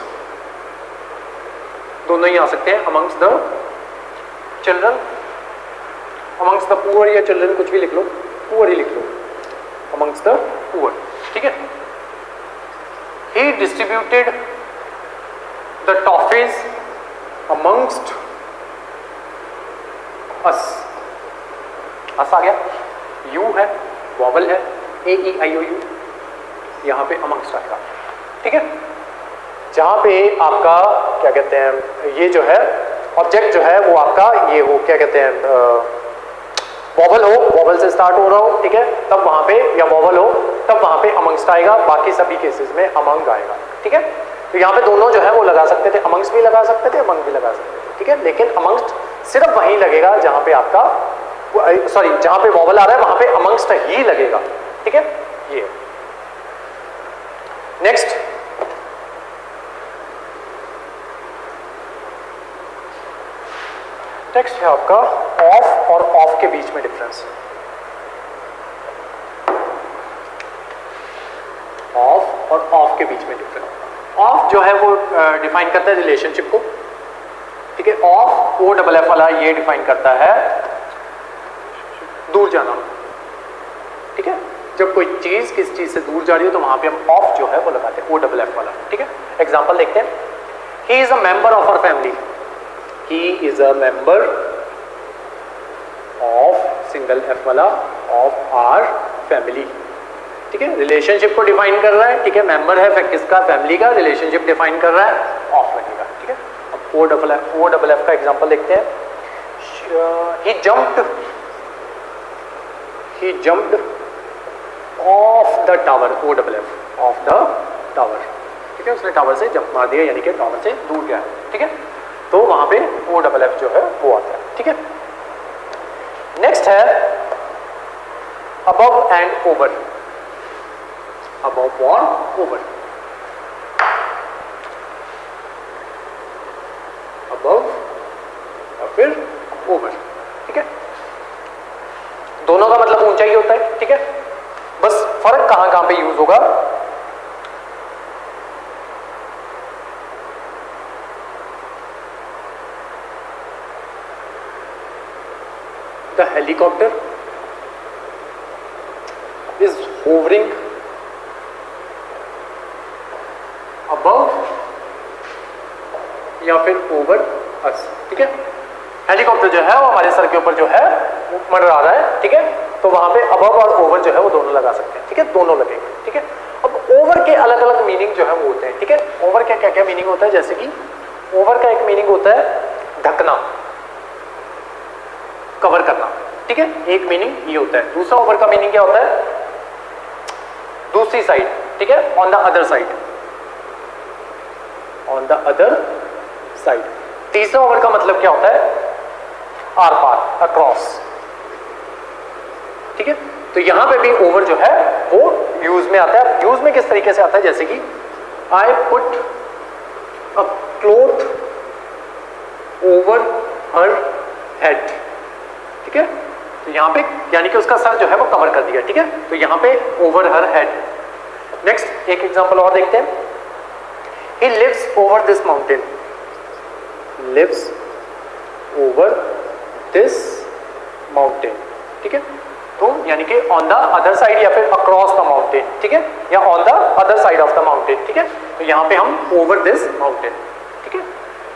दोनों ही आ सकते हैं, amongst the children, amongst the poor या children कुछ भी लिख लो, poor ही लिख लो, amongst the poor, ठीक है। He distributed the toffees amongst us, us आ गया, U है, वॉवल है, AEIOU, यहाँ पे amongst आएगा, ठीक है। जहां पे आपका क्या कहते हैं ये जो है ऑब्जेक्ट जो है वो आपका ये हो क्या कहते हैं वॉवल हो, वॉवल से स्टार्ट हो रहा हो, ठीक है, तब वहां पे, या वॉवल हो तब वहां पे अमंगस्ट आएगा, बाकी सभी केसेस में अमंग आएगा, ठीक है। तो यहाँ पे दोनों जो है वो लगा सकते थे, अमंगस्ट भी लगा सकते थे, अमंग भी लगा सकते थे, ठीक है, लेकिन अमंगस्ट सिर्फ वहीं लगेगा जहां पे आपका, सॉरी, जहां पे वॉवल आ रहा है वहां पे अमंगस्ट ही लगेगा, ठीक है। ये नेक्स्ट, नेक्स्ट है आपका ऑफ और ऑफ के बीच में डिफरेंस। ऑफ और ऑफ के बीच में डिफरेंस। ऑफ जो है वो डिफाइन करता है रिलेशनशिप को, ठीक है। ऑफ ओ डबल एफ वाला ये डिफाइन करता है दूर जाना, ठीक है। जब कोई चीज किस चीज से दूर जा रही हो तो वहां पे हम ऑफ जो है वो लगाते हैं, ओ डबल एफ वाला, ठीक है। एग्जांपल देखते हैं, he is a member of our family, he is a member of single F वाला ऑफ आवर फैमिली, ठीक है। रिलेशनशिप को डिफाइन कर रहा है, ठीक है, मेंबर है किसका, फैमिली का, रिलेशनशिप डिफाइन कर रहा है, ऑफ लगेगा, ठीक है। अब ओ डबल एफ का एग्जांपल देखते हैं, he jumped off the tower, O double F, off the tower, ठीक है, उसने टावर से जंप मार दिया, यानी कि टावर से दूर गया, ठीक है। तो वहां पे ओ डबल एफ जो है वो आता है, ठीक है। नेक्स्ट है अबव एंड ओवर, अबव और ओवर, अबव और फिर ओवर, ठीक है। दोनों का मतलब ऊंचा ही होता है, ठीक है, बस फर्क कहां कहां पे यूज होगा, the helicopter is hovering above या फिर ओवर अस, ठीक है। हेलीकॉप्टर जो है वो हमारे सर के ऊपर जो है वो मंडरा रहा है, ठीक है, तो वहां पे अबव और ओवर जो है वो दोनों लगा सकते हैं, ठीक है, दोनों लगेंगे, ठीक है। अब ओवर के अलग अलग मीनिंग जो है वो होते हैं, ठीक है। ओवर का क्या क्या मीनिंग होता है, जैसे कि ओवर का एक मीनिंग होता है ढकना, कवर करना, ठीक है, एक मीनिंग ये होता है। दूसरा ओवर का मीनिंग क्या होता है, दूसरी साइड, ठीक है, on the other side, on the other side. तीसरा ओवर का मतलब क्या होता है, आर पार, अक्रॉस, ठीक है। तो यहां पे भी ओवर जो है वो यूज में आता है। यूज में किस तरीके से आता है, जैसे कि I put a cloth over her head, ठीक है, तो यहां पे यानी कि उसका सर जो है वो कवर कर दिया, ठीक है, तो यहां पे ओवर हर हेड। नेक्स्ट एक एग्जांपल और देखते हैं, he lives over this mountain, lives over this mountain, ठीक है, तो यानी कि ऑन द अदर साइड या फिर अक्रॉस द माउंटेन, ठीक है, या on the other side of the mountain, ठीक है, तो यहां पे हम ओवर दिस माउंटेन, ठीक है।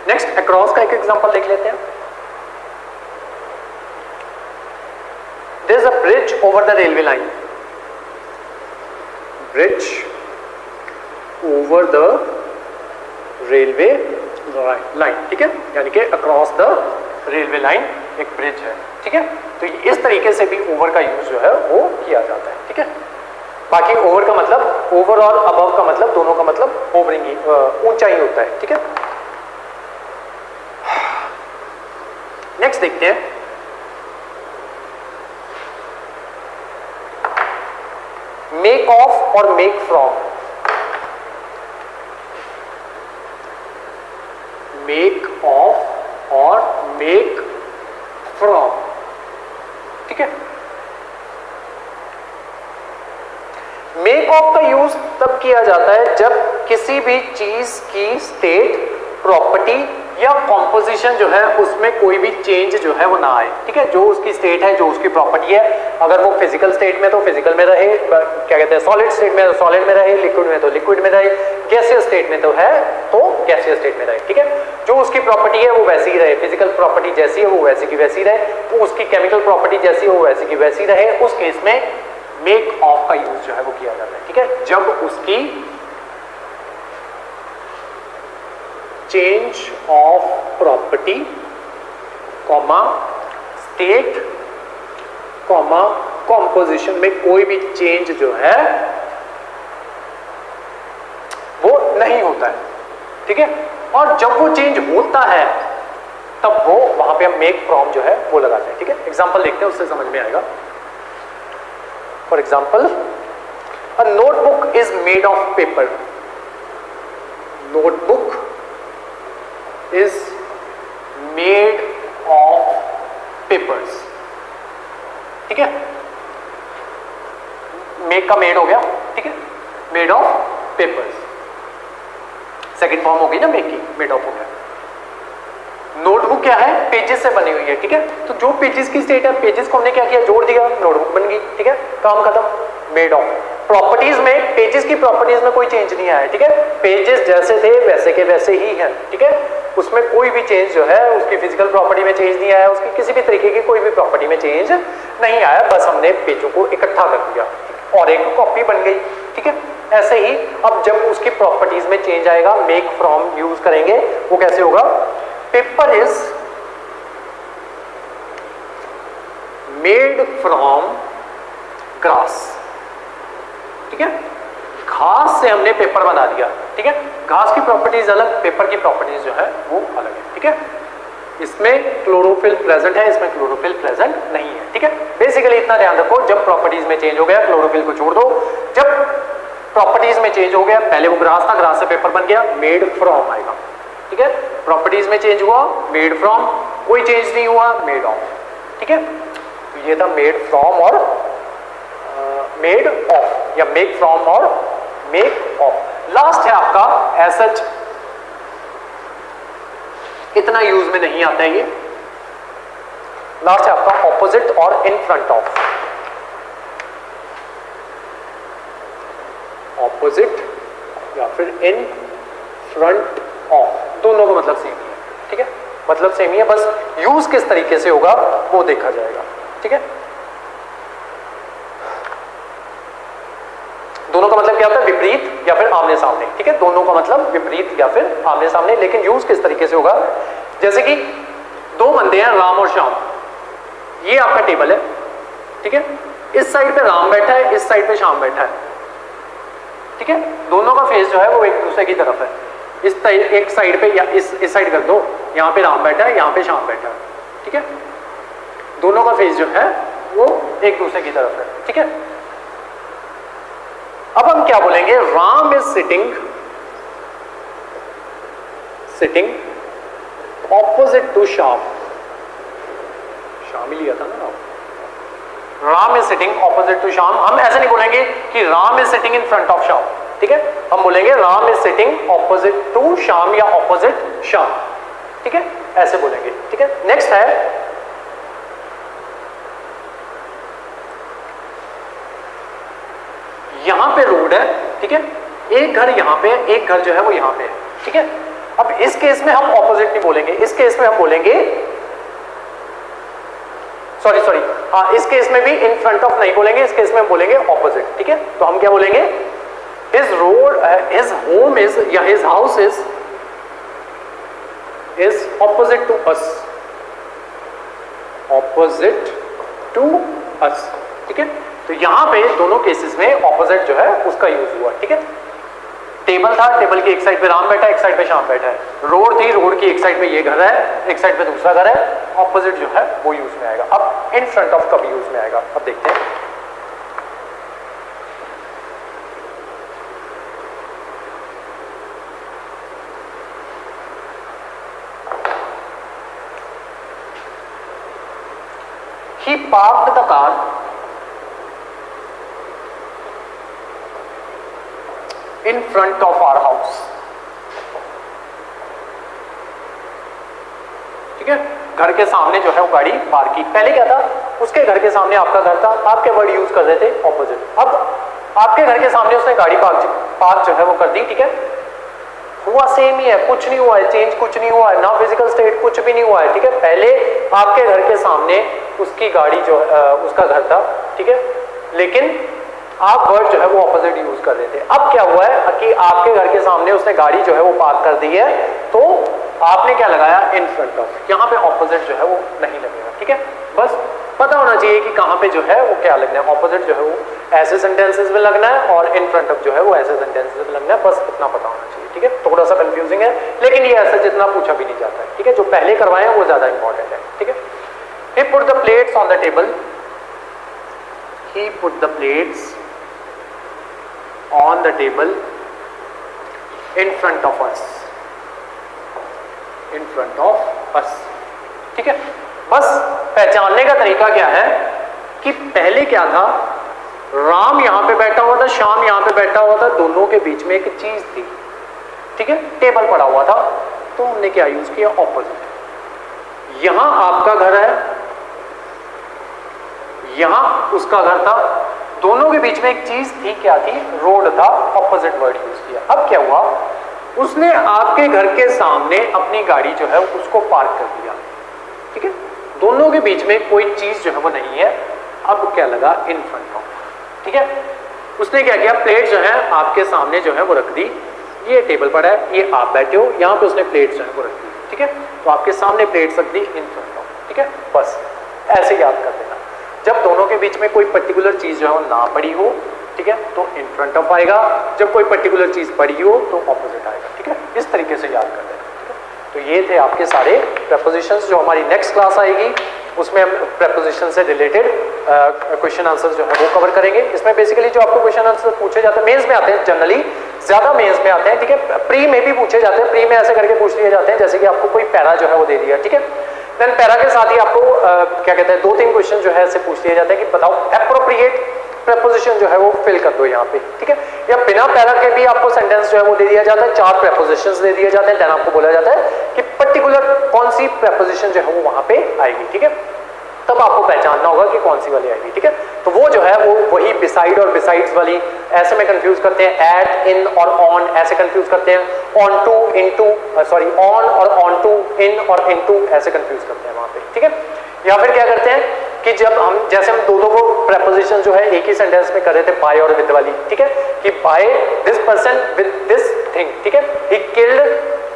नेक्स्ट अक्रॉस का एक एग्जांपल देख लेते हैं, there is a bridge over the railway line, bridge over the railway line, ठीक है, यानी कि अक्रॉस द रेलवे लाइन एक ब्रिज है, ठीक है। तो इस तरीके से भी ओवर का यूज जो है वो किया जाता है, ठीक है। बाकी ओवर का मतलब, ओवर और अबव का मतलब, दोनों का मतलब ओवरिंग ही, ऊंचा ही होता है, ठीक है। नेक्स्ट देखते हैं, मेक ऑफ और मेक फ्रॉम, मेक ऑफ और मेक फ्रॉम, ठीक है। मेक ऑफ का यूज तब किया जाता है जब किसी भी चीज की स्टेट, प्रॉपर्टी या कॉम्पोजिशन जो है उसमें कोई भी चेंज जो है वो ना आए, ठीक है। जो उसकी स्टेट है, जो उसकी प्रॉपर्टी है, अगर वो फिजिकल स्टेट में तो फिजिकल में रहे, क्या कहते हैं, सॉलिड स्टेट में तो सॉलिड में रहे, लिक्विड में तो लिक्विड में रहे, गैसियस स्टेट में तो है तो गैसियस स्टेट में रहे, ठीक है। जो उसकी प्रॉपर्टी है वो वैसी ही रहे, फिजिकल प्रॉपर्टी जैसी है वो वैसी की वैसी रहे, वो उसकी केमिकल प्रॉपर्टी जैसी है वो वैसी की वैसी रहे, उस केस में मेक ऑफ का यूज जो है वो किया जाता है, ठीक है। जब उसकी change of property, comma, state comma composition में कोई भी चेंज जो है वो नहीं होता है, ठीक है। और जब वो चेंज होता है तब वो वहां पे हम मेक फ्रॉम जो है वो लगाते हैं, ठीक है। एग्जांपल देखते हैं, उससे समझ में आएगा। For example, a notebook is made of paper. Notebook is made of papers, ठीक है। मेक का मेड हो गया, ठीक है, made of papers. Second form हो गई ना मेक की, मेड ऑफ हो गया। नोटबुक क्या है, पेजेस से बनी हुई है, ठीक है। तो जो पेजेस की स्टेट है, पेजेस को हमने क्या किया, जोड़ दिया, नोटबुक बन गई, ठीक है, काम खत्म, मेड ऑफ। प्रॉपर्टीज में पेजेस की प्रॉपर्टीज में कोई चेंज नहीं आया, ठीक है। पेजेस जैसे थे वैसे के वैसे ही हैं, ठीक है। उसमें कोई भी चेंज जो है उसकी फिजिकल प्रॉपर्टी में चेंज नहीं आया, उसकी किसी भी तरीके की कोई भी प्रॉपर्टी में चेंज नहीं आया, बस हमने पेजों को इकट्ठा कर दिया और एक कॉपी बन गई, ठीक है। ऐसे ही अब जब उसकी प्रॉपर्टीज में चेंज आएगा, मेक फ्रॉम यूज करेंगे, वो कैसे होगा, paper is made from grass, ठीक है। घास से हमने पेपर बना दिया, ठीक है। घास की प्रॉपर्टीज अलग, पेपर की प्रॉपर्टीज जो है वो अलग है, ठीक है। इसमें क्लोरोफिल प्रेजेंट है, इसमें क्लोरोफिल प्रेजेंट नहीं है, ठीक है। बेसिकली इतना ध्यान रखो, जब प्रॉपर्टीज में चेंज हो गया क्लोरोफिल को छोड़ दो, जब प्रॉपर्टीज में चेंज हो गया, पहले वो ग्रास था, ग्रास से पेपर बन गया, मेड फ्रॉम आएगा, ठीक है। प्रॉपर्टीज में चेंज हुआ, मेड फ्रॉम, कोई चेंज नहीं हुआ, मेड ऑफ, ठीक है। तो ये था मेड फ्रॉम और मेड ऑफ, या मेक फ्रॉम और मेक ऑफ। लास्ट है आपका एज सच, इतना यूज में नहीं आता है ये। लास्ट है आपका ऑपोजिट और इन फ्रंट ऑफ। ऑपोजिट या फिर इन फ्रंट ऑफ, दोनों का मतलब सेम ही है, ठीक है। मतलब सेम ही है, बस यूज किस तरीके से होगा वो देखा जाएगा, ठीक है। दोनों का मतलब क्या होता है, विपरीत या फिर आमने सामने, ठीक है। दोनों का मतलब विपरीत या फिर आमने सामने, लेकिन यूज किस तरीके से होगा। जैसे कि दो बंदे हैं, राम और श्याम, ये आपका टेबल है, ठीक है। इस साइड पे राम बैठा है, इस साइड पे श्याम बैठा है, ठीक है। दोनों का फेस जो है वो एक दूसरे की तरफ है। इस एक साइड पे या इस साइड कर दो, यहाँ पे राम बैठा है, यहाँ पे श्याम बैठा है, ठीक है। दोनों का फेस जो है वो एक दूसरे की तरफ है, ठीक है। अब हम क्या बोलेंगे, Ram is sitting opposite to Shyam. Shyam ही लिया था ना, Ram is sitting opposite to Shyam. हम ऐसे नहीं बोलेंगे कि Ram is sitting in front of Shyam, ठीक है। हम बोलेंगे Ram is sitting opposite to Shyam या ऑपोजिट श्याम, ठीक है, ऐसे बोलेंगे, ठीक है। नेक्स्ट है यहां पे रोड है, ठीक है। एक घर यहां पे है, एक घर जो है वो यहां पे है, ठीक है। अब इस केस में हम ऑपोजिट नहीं बोलेंगे, इस केस में हम बोलेंगे सॉरी हाँ, इस केस में भी इन फ्रंट ऑफ नहीं बोलेंगे, इस केस में हम बोलेंगे ऑपोजिट, ठीक है। तो हम क्या बोलेंगे, his road, his home is या his house is opposite to us, opposite to us, ठीक है। तो यहां पे दोनों केसेस में ऑपोजिट जो है उसका यूज हुआ, ठीक है। टेबल था, टेबल की एक साइड पे राम बैठा है, एक साइड पे श्याम बैठा है। रोड थी, रोड की एक साइड पे ये घर है, एक साइड पे दूसरा घर है, ऑपोजिट जो है वो यूज में आएगा। अब इन फ्रंट ऑफ कब यूज में आएगा, अब देखते हैं। He parked the car in front of our house, ठीक है। घर के सामने जो है वो गाड़ी पार्क की। पहले क्या था, उसके घर के सामने आपका घर था, आपके वर्ड यूज कर रहे थे ऑपोजिट। अब आपके घर के सामने उसने गाड़ी पार्क जो है वो कर दी, ठीक है। हुआ सेम ही है, कुछ नहीं हुआ है, चेंज कुछ नहीं हुआ है, ना फिजिकल स्टेट कुछ भी नहीं हुआ है, ठीक है। पहले आपके घर के सामने उसकी गाड़ी जो उसका घर था, ठीक है, लेकिन आप वर्ड जो है वो ऑपोजिट यूज कर रहे थे। अब क्या हुआ है कि आपके घर के सामने उसने गाड़ी जो है वो पार्क कर दी है, तो आपने क्या लगाया, इन फ्रंट ऑफ। यहां पे ऑपोजिट जो है वो नहीं लगेगा, ठीक है। बस पता होना चाहिए कि कहाँ पे जो है वो क्या लगना है, ऑपोजिट जो है वो ऐसे सेंटेंसेस में लगना है और इन फ्रंट ऑफ जो है वो ऐसे सेंटेंसेस में लगना है, बस इतना पता होना चाहिए, ठीक है। थोड़ा सा कंफ्यूजिंग है लेकिन ये ऐसे जितना पूछा भी नहीं जाता है, ठीक है। जो पहले करवाए हैं वो ज्यादा इंपॉर्टेंट है, ठीक है। He put the plates on the table. He put the plates on the table in front of us. In front of us. ठीक है। बस पहचानने का तरीका क्या है कि पहले क्या था, राम यहां पे बैठा हुआ था, श्याम यहां पे बैठा हुआ था, दोनों के बीच में एक चीज थी, ठीक है, टेबल पड़ा हुआ था, तो हमने क्या यूज किया, ऑपोजिट। यहां आपका घर है, यहां उसका घर था, दोनों के बीच में एक चीज थी, क्या थी, रोड था, ऑपोजिट वर्ड यूज किया। अब क्या हुआ, उसने आपके घर के सामने अपनी गाड़ी जो है उसको पार्क कर दिया, ठीक है, दोनों के बीच में कोई चीज जो है वो नहीं है। अब क्या लगा, इन फ्रंट ऑफ, ठीक है। उसने क्या किया, प्लेट जो है आपके सामने जो है वो रख दी, ये टेबल पर है, ये आप बैठे हो, यहां पे उसने प्लेट जो है वो रख दी, ठीक है, तो आपके सामने प्लेट रख दी इन फ्रंट ऑफ, ठीक है। बस ऐसे याद कर देना, जब दोनों के बीच में कोई पर्टिकुलर चीज जो है वो ना पड़ी हो, ठीक है, तो इन फ्रंट ऑफ आएगा, जब कोई पर्टिकुलर चीज पड़ी हो तो ऑपोजिट आएगा, ठीक है। इस तरीके से याद कर लेना, ठीक है। तो ये थे आपके सारे प्रेपोजिशंस। जो हमारी नेक्स्ट क्लास आएगी उसमें हम प्रेपोजिशन से रिलेटेड क्वेश्चन आंसर जो है वो कवर करेंगे। इसमें बेसिकली जो आपको क्वेश्चन आंसर पूछे जाते हैं, मेंस में आते हैं, जनरली ज्यादा मेंस में आते हैं, ठीक है। प्री में भी पूछे जाते हैं, प्री में ऐसे करके पूछ लिए जाते हैं जैसे कि आपको कोई पैरा जो है वो दे दिया, ठीक है, देन पैरा के साथ ही आपको क्या कहते हैं, 2-3 क्वेश्चन जो है ऐसे पूछ लिए जाते हैं कि बताओ एप्रोप्रिएट प्रेपोजिशन जो है वो फिल कर दो यहाँ पे, ठीक है। या बिना पैरा के भी आपको सेंटेंस जो है वो दे दिया जाता है, 4 प्रेपोजिशंस दे दिए जाते हैं, देन आपको बोला जाता है कि पर्टिकुलर कौन सी प्रेपोजिशन जो है वो वहां पे आएगी, ठीक है। तब आपको पहचानना होगा कि कौन सी वाली आएगी, ठीक है। तो वो जो है वो वही बिसाइड और बिसाइड्स वाली, ऐसे में कंफ्यूज करते हैं, एट, इन और ऑन ऐसे कंफ्यूज करते हैं, on to, into, sorry on और ऑन टू, इन और इनटू ऐसे कंफ्यूज करते हैं वहां पे, ठीक है। या फिर क्या करते हैं कि जब हम, जैसे हम दो को प्रेपोजिशन जो है एक ही सेंटेंस में कर रहे थे, बाय और विद वाली, ठीक है, कि by this person with this thing, ठीक है, he killed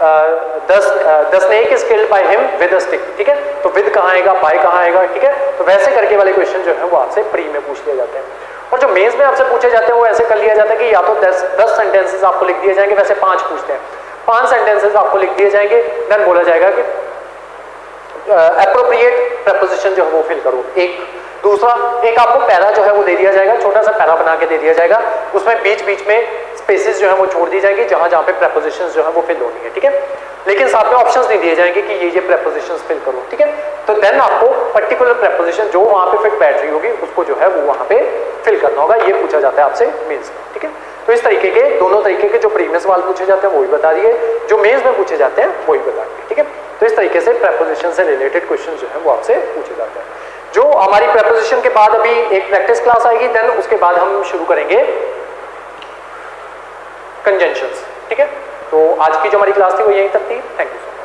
the snake is killed by him with a stick, ठीक है, तो विद कहाँ आएगा, बाय कहाँ आएगा, ठीक है। तो वैसे करके वाले क्वेश्चन जो है वो आपसे प्री में पूछ लिए जाते हैं, और जो मेंस में आपसे पूछे जाते हैं वो ऐसे कर लिया जाता है कि या तो 10 सेंटेंसेस आपको लिख दिए जाएंगे, वैसे 5 पूछते हैं, 5 सेंटेंसेस आपको लिख दिए जाएंगे, देन बोला जाएगा कि एप्रोप्रिएट प्रेपोजिशन जो है वो फिल करो। एक दूसरा, एक आपको पैरा जो है वो दे दिया जाएगा, छोटा सा पैरा बना के दे दिया जाएगा, उसमें बीच बीच में स्पेसेस जो है वो छोड़ दी जाएगी जहां जहां पे प्रेपोजिशंस जो है वो फिल होनी है, ठीक है। लेकिन साथ में ऑप्शंस नहीं दिए जाएंगे कि ये प्रेपोजिशंस फिल करो, ठीक है। तो देन आपको पर्टिकुलर प्रेपोजिशन जो वहां पे फिट बैठ रही होगी उसको जो है वो वहां पे फिल करना होगा, ये पूछा जाता है आपसे मेंस में, ठीक है। तो इस तरीके के दोनों तरीके के जो प्रीवियस सवाल पूछे जाते हैं वो भी बता दिए, जो मेंस में पूछे जाते हैं वो भी बता दिए, ठीक है। तो इस तरीके से प्रेपोजिशन से रिलेटेड क्वेश्चन जो है वो आपसे पूछे जाते हैं। जो हमारी प्रेपोजिशन के बाद अभी एक प्रैक्टिस क्लास आएगी, देन उसके बाद हम शुरू करेंगे कंजंक्शंस, ठीक है। तो आज की जो हमारी क्लास थी वो यहीं तक थी। Thank you so much.